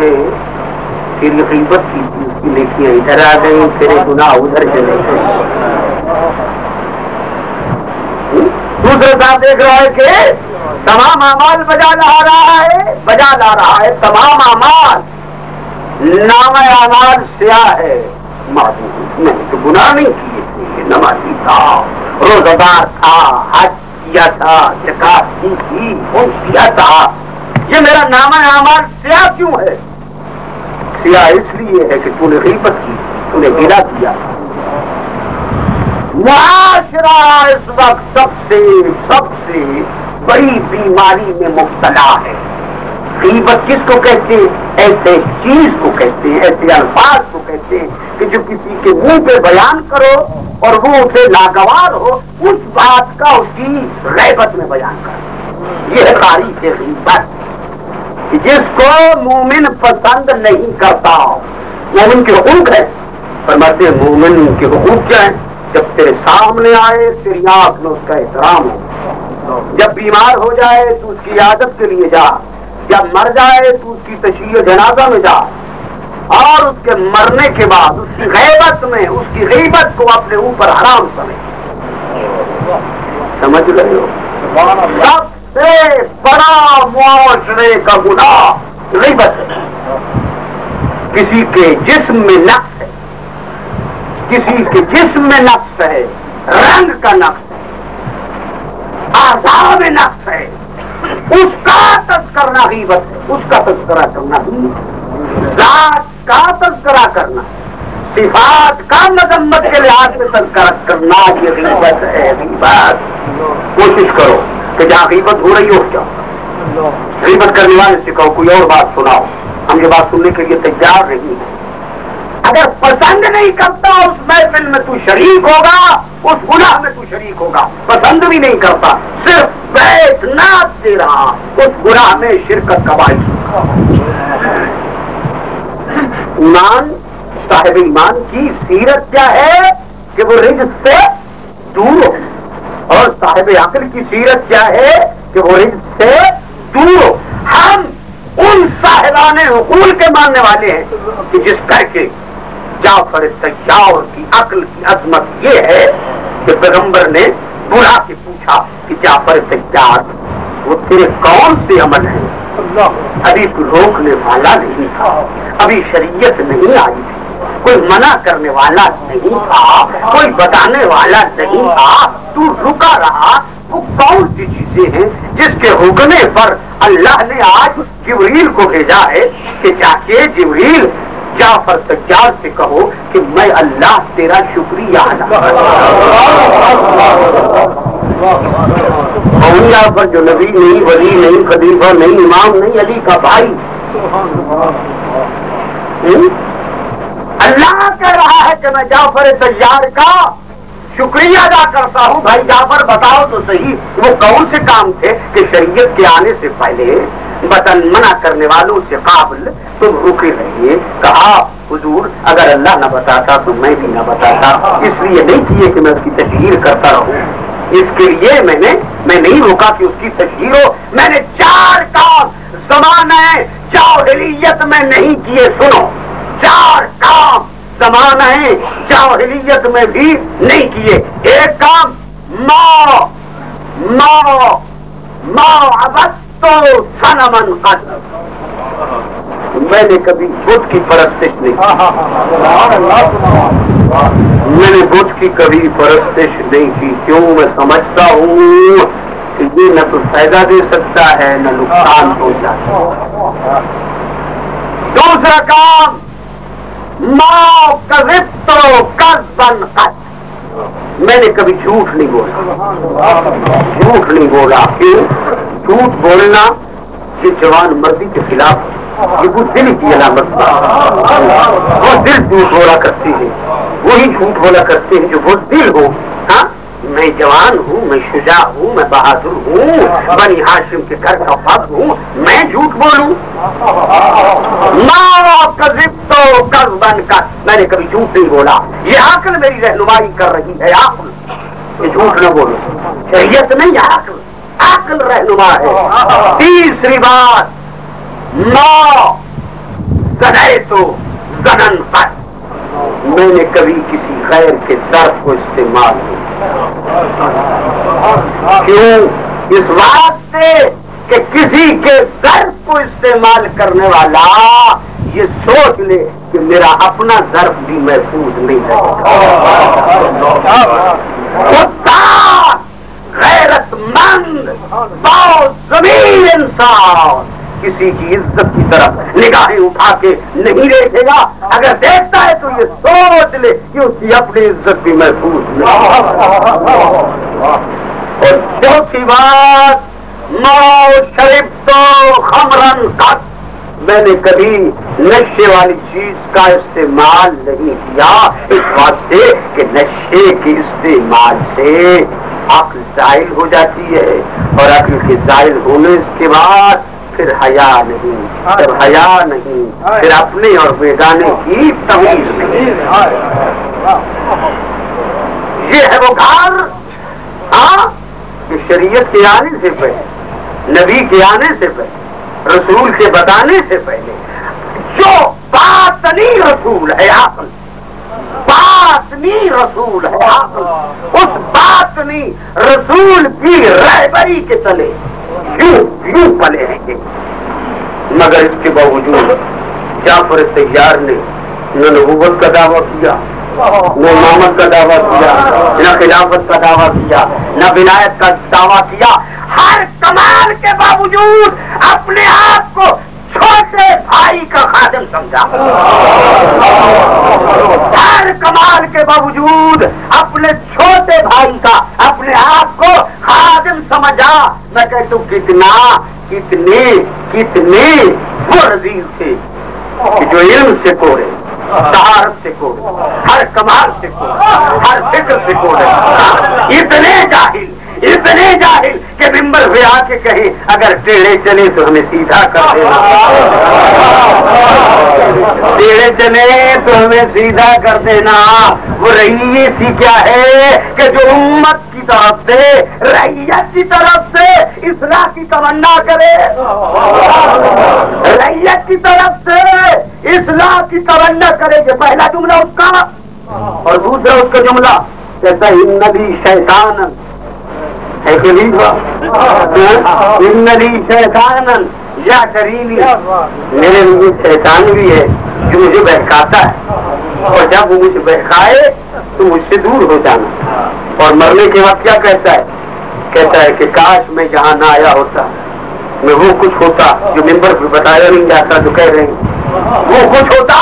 پھر غیبت کی تھی، اس کی نیکیاں ادھر آ گئی، تیرے گناہ ادھر چلے گئے۔ دوسرے صاحب دیکھ رہا ہے کہ تمام اعمال بجا لا رہا ہے، تمام اعمال، نام اعمال سیاہ ہے، معذور میں تو گناہ نہیں کیے تھے، نمازی تھا، روزہ دار تھا، حج کیا تھا، زکات کی تھی، خون کیا تھا، یہ میرا نام اعمال سیاہ کیوں ہے؟ سیاہ اس لیے ہے کہ تو نے غیبت کی، تو نے گلا کیا۔ معاشرہ اس وقت سب سے بڑی بیماری میں مبتلا ہے۔ غیبت کس کو کہتے ہیں؟ ایسے چیز کو کہتے ہیں، ایسے الفاظ کو کہتے ہیں کہ جو کسی کے منہ پہ بیان کرو اور وہ اسے ناگوار ہو، اس بات کا اس کی غیبت میں بیان کرو۔ یہ ہے تاریخ غیبت، جس کو مومن پسند نہیں کرتا۔ مومن کے حقوق ہے، فرماتے ہیں مومن کے حقوق کیا ہیں؟ جب تیرے سامنے آئے تیری آنکھ میں اس کا احترام ہو، جب بیمار ہو جائے تو اس کی عیادت کے لیے جا، جب مر جائے تو اس کی تشییع جنازہ میں جا، اور اس کے مرنے کے بعد اس کی غیبت میں اس کی غیبت کو اپنے اوپر حرام سمجھ رہے ہو؟ سب سے بڑا معاشرے کا گناہ غیبت ہے. کسی کے جسم میں نقص ہے، کسی کے جسم میں نقص ہے، رنگ کا نقص ہے، اعضاء میں نقص ہے، اس کا تذکرہ غیبت ہے. اس کا تذکرہ کرنا بھی، ذات کا تذکرہ کرنا، صفات کا مذمت کے لحاظ سے تذکرہ کرنا یہ غیبت ہے. غیبت کوشش کرو کہ جہاں غیبت ہو رہی ہو جاؤ، غیبت کرنے والے سے کہو کوئی اور بات سناؤ، ہم یہ بات سننے کے لیے تیار نہیں ہیں. اگر پسند نہیں کرتا اس محفل میں تو شریک ہوگا، اس گناہ میں تو شریک ہوگا. پسند بھی نہیں کرتا، صرف بیٹھنا دے رہا، اس گناہ میں شرکت کا باعث. ایمان، صاحب ایمان کی سیرت کیا ہے کہ وہ رزق سے دور ہو، اور صاحب عقل کی سیرت کیا ہے کہ وہ رزق سے دور ہو. ہم ان صاحبان عقول کے ماننے والے ہیں کہ جس کر کے جعفر طیار کی عقل کی عظمت یہ ہے کہ پیغمبر نے بلا کے پوچھا کہ جعفر طیار وہ تیرے کون سے عمل ہیں؟ ابھی روکنے والا نہیں تھا، ابھی شریعت نہیں آئی تھی، کوئی منع کرنے والا نہیں تھا، کوئی بتانے والا نہیں تھا، تو رکا رہا. وہ کون سی چیزیں ہیں جس کے حکمے پر اللہ نے آج جبریل کو بھیجا ہے کہ جا کے جبریل جعفر طیار سے کہو کہ میں اللہ تیرا شکریہ ادا کروں. جعفر جو نبی نہیں، ولی نہیں، خلیفہ نہیں، امام نہیں، علی کا بھائی. اللہ کہہ رہا ہے کہ میں جعفر طیار کا شکریہ ادا کرتا ہوں. بھائی جعفر بتاؤ تو صحیح وہ کون سے کام تھے کہ شریعت کے آنے سے پہلے وطن منع کرنے والوں سے قابل تم رکے رہیے. کہا حضور اگر اللہ نہ بتاتا تو میں بھی نہ بتاتا، اس لیے نہیں کیے کہ میں اس کی تشہیر کرتا رہوں. اس کے لیے میں نہیں روکا کہ اس کی تشہیر ہو. میں نے 4 کام زمانہ جاہلیت میں نہیں کیے. سنو، 4 کام زمانہ جاہلیت میں بھی نہیں کیے. ایک کام صنمن قط، میں نے کبھی بت کی پرستش نہیں کی. میں نے بت کی کبھی پرستش نہیں کی. کیوں؟ میں سمجھتا ہوں کہ یہ نہ تو فائدہ دے سکتا ہے نہ نقصان پہنچا سکتا. دوسرا کام میں نے کبھی جھوٹ نہیں بولا. کیوں؟ جھوٹ بولنا یہ جوان مردی کے خلاف، یہ وہ دل کی علامت ہے. وہ دل جھوٹ بولا کرتی ہے، وہی جھوٹ بولا کرتے ہیں جو وہ دل ہو. ہاں میں جوان ہوں، میں شجاع ہوں، میں بہادر ہوں، بنی ہاشم کے گھر کا فرد ہوں، میں جھوٹ بولوں؟ میں نے کبھی جھوٹ نہیں بولا. یہ عقل میری رہنمائی کر رہی ہے. عقل یہ جھوٹ نہ بولو، شریعت نہیں ہے، عقل رہنما ہے. تیسری بات میں نے کبھی کسی غیر کے ظرف کو استعمال نہیں. کیوں؟ اس بات سے کہ کسی کے ظرف کو استعمال کرنے والا یہ سوچ لے کہ میرا اپنا ظرف بھی محفوظ نہیں ہے. غیرت مند باضمیر انسان کسی کی عزت کی طرف نگاہیں اٹھا کے نہیں دیکھے گا. اگر دیکھتا ہے تو یہ سوچ لے کہ اس کی اپنی عزت بھی محفوظ نہیں. اور چوتھی بات شربت خمرن قط، میں نے کبھی نشے والی چیز کا استعمال نہیں کیا. اس بات سے کہ نشے کے استعمال سے عقل زائل ہو جاتی ہے، اور عقل کے زائل ہونے کے بعد پھر حیا نہیں. جب حیا نہیں پھر اپنے اور بیگانے کی تمیز نہیں. یہ ہے وہ گھر کہ شریعت کے آنے سے پہلے، نبی کے آنے سے پہلے، رسول کے بتانے سے پہلے جو بات باطنی رسول ہے عقل، باطنی رسول ہے عقل. اس باطنی رسول کی رہبری کے تلے یوں پلے ہیں گے. مگر اس کے باوجود جعفر طیار نے نہ نبوت کا دعویٰ کیا، نہ امامت کا دعویٰ کیا، نہ خلافت کا دعویٰ کیا، نہ ولایت کا دعویٰ کیا. ہر کمال کے باوجود اپنے آپ کو چھوٹے بھائی کا خادم سمجھا. ہر کمال کے باوجود اپنے چھوٹے بھائی کا اپنے آپ کو خادم سمجھا. میں کہتا ہوں کتنے وہ رزیل تھے کہ جو علم سے کوڑے، طہارت سے کوڑے، ہر کمال سے کوڑے، ہر فکر سے کوڑے. اتنے جاہل کہ ممبر پہ آ کے کہیں اگر ٹیڑھے چلے تو ہمیں سیدھا کر دینا، ٹیڑھے چلے تو ہمیں سیدھا کر دینا. وہ رئیس ہی کیا ہے کہ جو امت کی طرف سے، رعیت کی طرف سے اصلاح کی تمنا کرے، رعیت کی طرف سے اصلاح کی تمنا کرے. کہ پہلا جملہ اس کا اور دوسرا اس کا جملہ کہتا ہے ان لی شیطان ہے کہ نہیں، ان لی شیطان یا کرینی، میرے لیے شیطان بھی ہے جو مجھے بہکاتا ہے، اور جب وہ مجھے بہکائے تو مجھ سے دور ہو جانا. اور مرنے کے وقت کیا کہتا ہے کہ کاش میں یہاں نہ آیا ہوتا، میں وہ کچھ ہوتا جو ممبر پہ بتایا نہیں جاتا. جو کہہ رہے ہیں وہ کچھ ہوتا،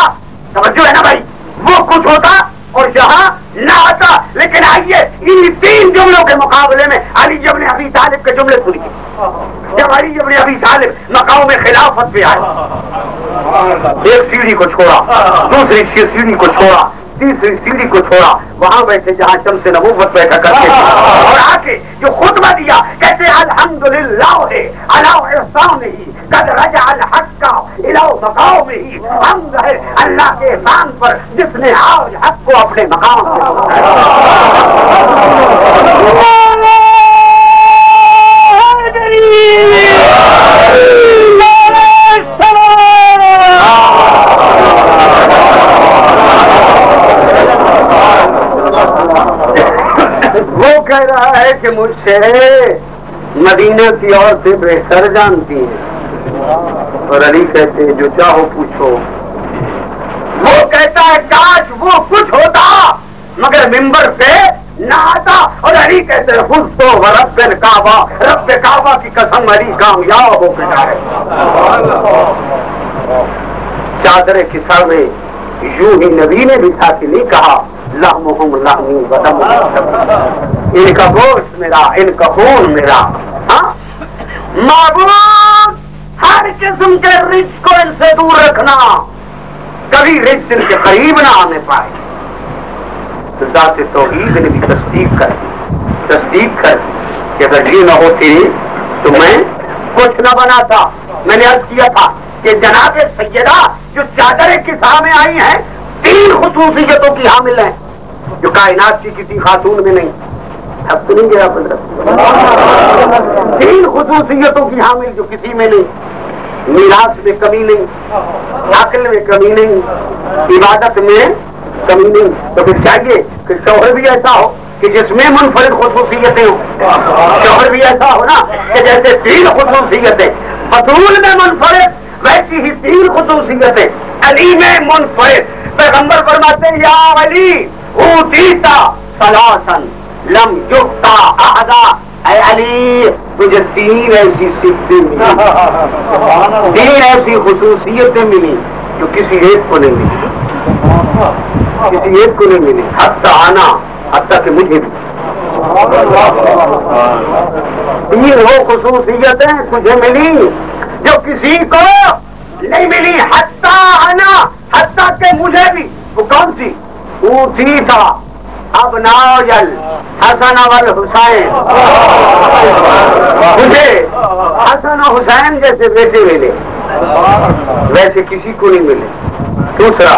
سمجھو ہے نا بھائی، وہ کچھ ہوتا اور یہاں نہ آتا. لیکن آئیے ان 3 جملوں کے مقابلے میں علی ابن ابی طالب کے جملے سنیے. جب علی ابن ابی طالب مقام خلافت پہ آئے، ایک سیڑھی کو چھوڑا، دوسری سیڑھی کو چھوڑا، تیسری سیڑھی کو چھوڑا، وہاں بیٹھے جہاں شمس نبوت بیٹھا کرتے تھے، اور آ کے جو خطبہ دیا کہتے الحمدللہ علی احسانہ قد رجع الحق الی مقامہ. حمد ہے اللہ کے احسان پر جس نے آج حق کو اپنے مقام پہ وہ کہہ رہا ہے کہ مجھ سے مدینہ کی عورتیں بہتر جانتی ہیں، اور علی کہتے ہیں جو چاہو پوچھو. وہ کہتا ہے کاش وہ کچھ ہوتا مگر ممبر پہ نہ آتا. اور علی کہتے ہیں خود تو رب کعبہ، رب کعبہ کی قسم علی کامیاب ہو کے جائے. چادر کسا میں یوں ہی نبی نے بچھا کے نہیں کہا لحمہم لحمی ودمہم، ان کا گوشت میرا، ان کا خون میرا. معبود ہر قسم کے رچ کو ان سے دور رکھنا، کبھی رچ ان کے قریب نہ آنے پائے. تو ذات توحید نے بھی تصدیق کر کہ اگر یہ نہ ہوتی تو میں کچھ نہ بناتا. میں نے عرض کیا تھا کہ جناب سیدہ جو چادر کسا میں آئی ہیں 3 خصوصیتوں کی حامل ہیں جو کائنات کی کسی خاتون میں نہیں. اب سنیں گے آپ 3 خصوصیتوں کی حامل جو کسی میں نہیں. میراث میں کمی نہیں، عقل میں کمی نہیں، عبادت میں کمی نہیں. تو پھر چاہیے کہ شوہر بھی ایسا ہو کہ جس میں منفرد خصوصیتیں ہوں. شوہر بھی ایسا ہو نا کہ جیسے 3 خصوصیتیں بطول میں منفرد، ویسی ہی 3 خصوصیتیں علی میں منفرد. پیغمبر فرماتے ہیں یا علی اوتیتا ثلاثا لم یؤتا احدا. اے علی تجھے 3 ایسی صفتیں ملی، 3 ایسی خصوصیتیں ملی جو کسی ایک کو نہیں ملی، کسی ایک کو نہیں ملی. حتیٰ کہ مجھے بھی 3 وہ خصوصیتیں تجھے ملی جو کسی کو نہیں ملی. حتیٰ کہ مجھے بھی. وہ کون سی؟ اوتیتا ابناء الحسن والحسین. مجھے حسن و حسین جیسے بیٹے ملے، ویسے کسی کو نہیں ملے. دوسرا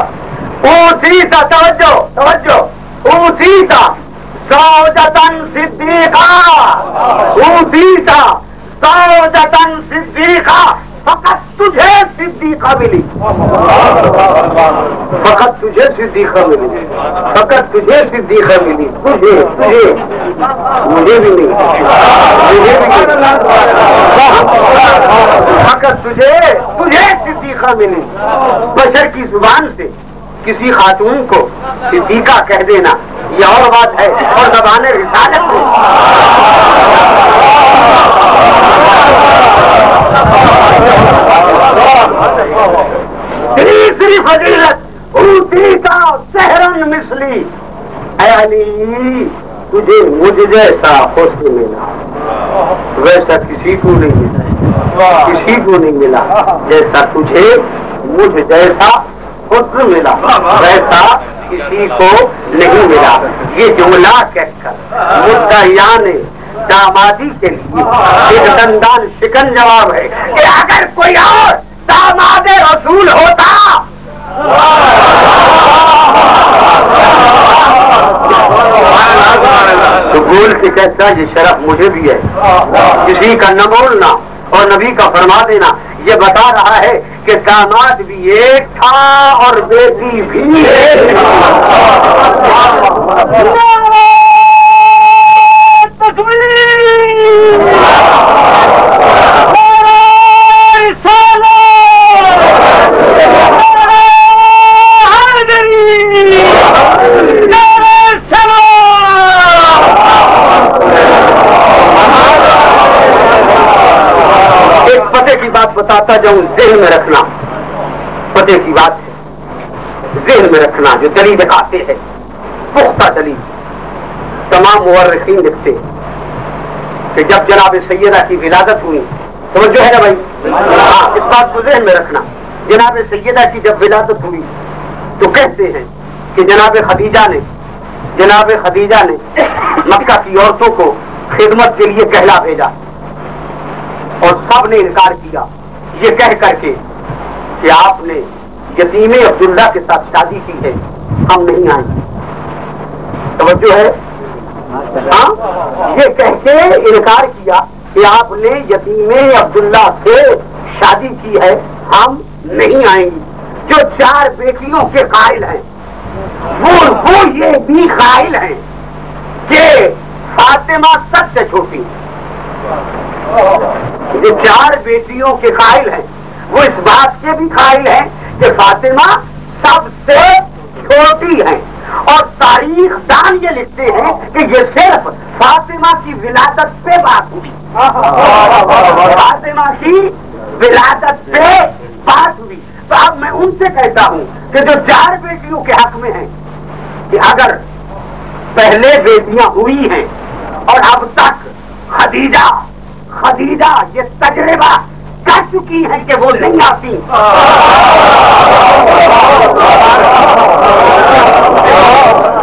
اوتیتا، توجہ اوتیتا زوجتن صدیقہ. اوتیتا زوجتن صدیقہ. فقط تجھ تجھے صدیقہ ملی، فقط تجھے صدیقہ ملی، فقط تجھے صدیقہ ملی، تجھے مجھے بھی نہیں، فقط تجھے صدیقہ ملی۔ بشر کی زبان سے کسی خاتون کو صدیقہ کہہ دینا یہ اور بات ہے، اور زبان رسالت میں تیسری فضیلت اوتی کا سحرن مثلی، اے علی تجھے مجھ جیسا حسن ملا، ویسا کسی کو نہیں ملا، کسی کو نہیں ملا جیسا تجھے مجھ جیسا حسن ملا، ویسا کسی کو نہیں ملا۔ یہ جملہ کہہ کر مدعیاں نے دامادی کے لیے ایک دندان شکن جواب ہے کہ اگر کوئی اور داماد رسول ہوتا تو بول کے کہتا یہ شرف مجھے بھی ہے، کسی کا نہ بولنا اور نبی کا فرما دینا یہ بتا رہا ہے کہ داماد بھی ایک تھا اور بیٹی بھی ایک تھا۔ بتاتا جاؤں، ذہن میں رکھنا، پتے کی بات ہے، ذہن میں رکھنا۔ جو دلیل دکھاتے ہیں پختہ دلیل، تمام مورخین لکھتے ہیں کہ جب جناب سیدہ کی ولادت ہوئی، توجہ ہے نا بھائی، ہاں اس بات کو ذہن میں رکھنا، جناب سیدہ کی جب ولادت ہوئی تو کہتے ہیں کہ جناب خدیجہ نے مکہ کی عورتوں کو خدمت کے لیے کہلا بھیجا اور سب نے انکار کیا یہ کہہ کر کے کہ آپ نے یتیم عبداللہ کے ساتھ شادی کی ہے، ہم نہیں آئیں گے۔ توجہ ہے، ہاں یہ کہہ کے انکار کیا کہ آپ نے یتیم عبداللہ سے شادی کی ہے، ہم نہیں آئیں گی۔ جو 4 بیٹیوں کے قائل ہیں وہ یہ بھی قائل ہیں کہ فاطمہ سب سے چھوٹی، جو 4 بیٹیوں کے قائل ہیں وہ اس بات کے بھی قائل ہیں کہ فاطمہ سب سے چھوٹی ہیں، اور تاریخ دان یہ لکھتے ہیں کہ یہ صرف فاطمہ کی ولادت پہ بات ہوئی، فاطمہ کی ولادت پہ بات ہوئی۔ تو اب میں ان سے کہتا ہوں کہ جو 4 بیٹیوں کے حق میں ہیں کہ اگر پہلے بیٹیاں ہوئی ہیں اور اب تک خدیجہ یہ تجربہ کر چکی ہے کہ وہ نہیں آتی،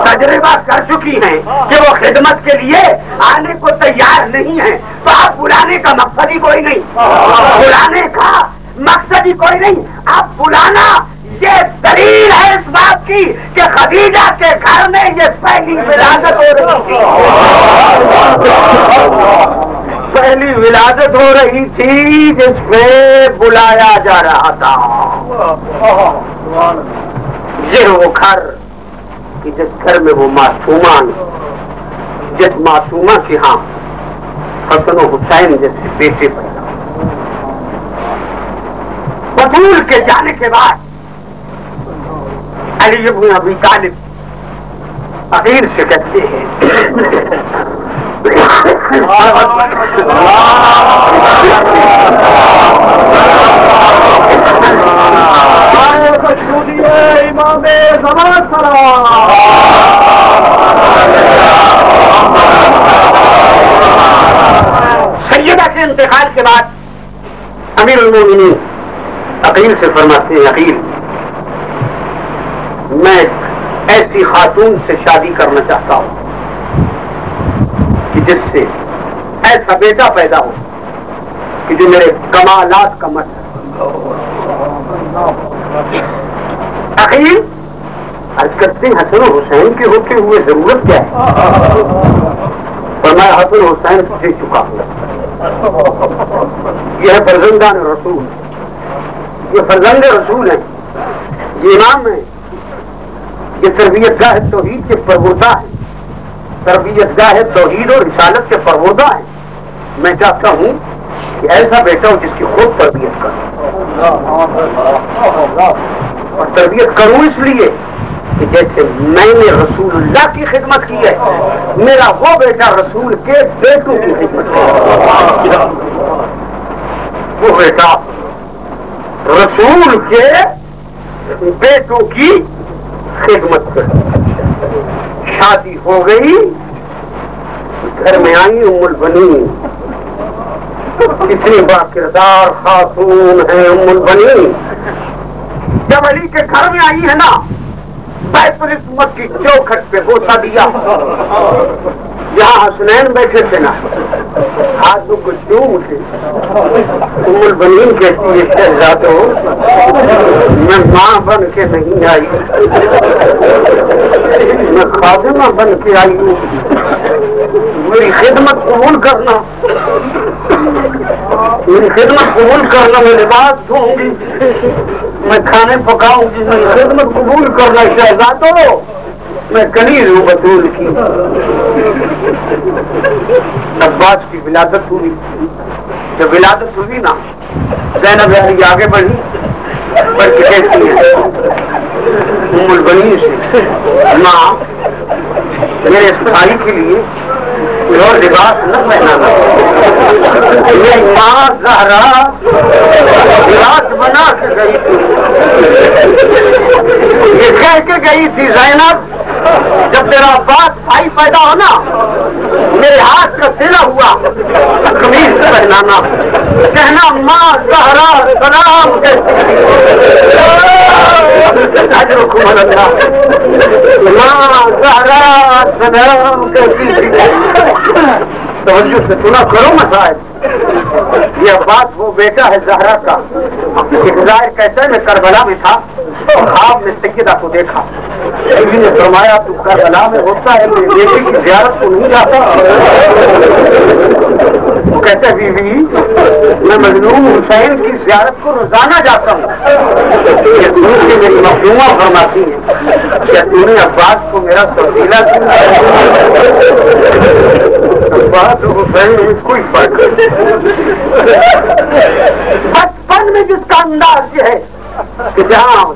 تجربہ کر چکی ہیں کہ وہ خدمت کے لیے آنے کو تیار نہیں ہے، تو آپ بلانے کا مقصد ہی کوئی نہیں، بلانے کا مقصد ہی کوئی نہیں، آپ بلانا یہ دلیل ہے اس بات کی کہ خدیجہ کے گھر میں یہ پہلی ولادت ہو رہی تھی، پہلی ولادت ہو رہی تھی جس پہ بلایا جا رہا تھا۔ یہ وہ گھر کہ جس گھر میں وہ معصومان، جس معصومہ کے ہاں حسن و حسین جیسے بیٹے پیدا، بطول کے جانے کے بعد علی بن ابی طالب اخیر سے کہتے ہیں امام زمان سلام۔ سیدہ کے انتقال کے بعد امیر المومنین عقیل سے فرماتے ہیں، عقیل میں ایسی خاتون سے شادی کرنا چاہتا ہوں کہ جس سے ایسا بیٹا پیدا ہو کہ جو میرے کمالات کا مطلب۔ عقیل عرض کرتے ہیں حسن و حسین کے ہوتے ہوئے ضرورت کیا ہے؟ فرمایا حسن و حسین دے چکا ہوں، یہ ہے فرزندان رسول، یہ فرزند رسول ہیں، یہ امام ہیں، یہ تربیت گاہ توحید کے پروردہ ہیں، تربیت گاہ توحید اور رسالت کے پروردہ ہیں. میں چاہتا ہوں کہ ایسا بیٹا ہو جس کی خود تربیت کروں، اور تربیت کروں اس لیے کہ جیسے میں نے رسول اللہ کی خدمت کی ہے، میرا وہ بیٹا رسول کے بیٹوں کی خدمت کرے. وہ بیٹا رسول کے بیٹوں کی خدمت کرے. شادی ہو گئی، گھر میں آئی ام البنین، کتنی با کردار خاتون ہے ام البنین. جب علی کے گھر میں آئی ہے نا، بیت العصمت کی چوکھٹ پہ بوسہ دیا. یہاں حسنین بیٹھے تھے نا، ہاتھوں کو چوم اٹھے. ام البنین کہتی ہے شہزادو، میں ماں بن کے نہیں آئی، میں خادمہ بن کے آئی ہوں. میری خدمت قبول کرنا، میری خدمت قبول کرنا. میں لباس دھوؤں گی، میں کھانے پکاؤں گی، میری خدمت قبول کرنا شہزادو. میں کنیز ہوں بطول کی. عباس کی ولادت ہوئی. جب ولادت ہوئی نا، زینب علی آگے بڑھی، بڑھ کے کہتی ہے ام البنین سے، ماں میرے بھائی کے لیے اور لباس نہ پہنانا. یہ ماں زہرا لباس بنا کے گئی تھی. یہ کہہ کے گئی تھی زینب، جب تیرا عباس بھائی پیدا ہونا، میرے ہاتھ کا سلا ہوا قمیض پہنانا، کہنا ماں زہرا سلام کہتی. ماں زہرا سلام کہتی. توجہ سے سنا کرو مسائل. یہ عباس وہ بیٹا ہے زہرا کا. ظاہر کہتا ہے میں کربلا میں تھا، خواب میں سیدہ کو دیکھا. بیوی نے فرمایا تو کربلا میں ہوتا ہے، میرے بیٹے کی زیارت کو نہیں جاتا. وہ کہتا ہے بیوی میں مظلوم حسین کی زیارت کو روزانہ جاتا ہوں. یہ دوسری میری مخدومہ فرماتی ہے کہ تو نے عباس کو میرا تبدیلا کیا. عباس حسین میں کوئی فرق نہیں. بچپن میں جس کا انداز یہ ہے کہ جہاں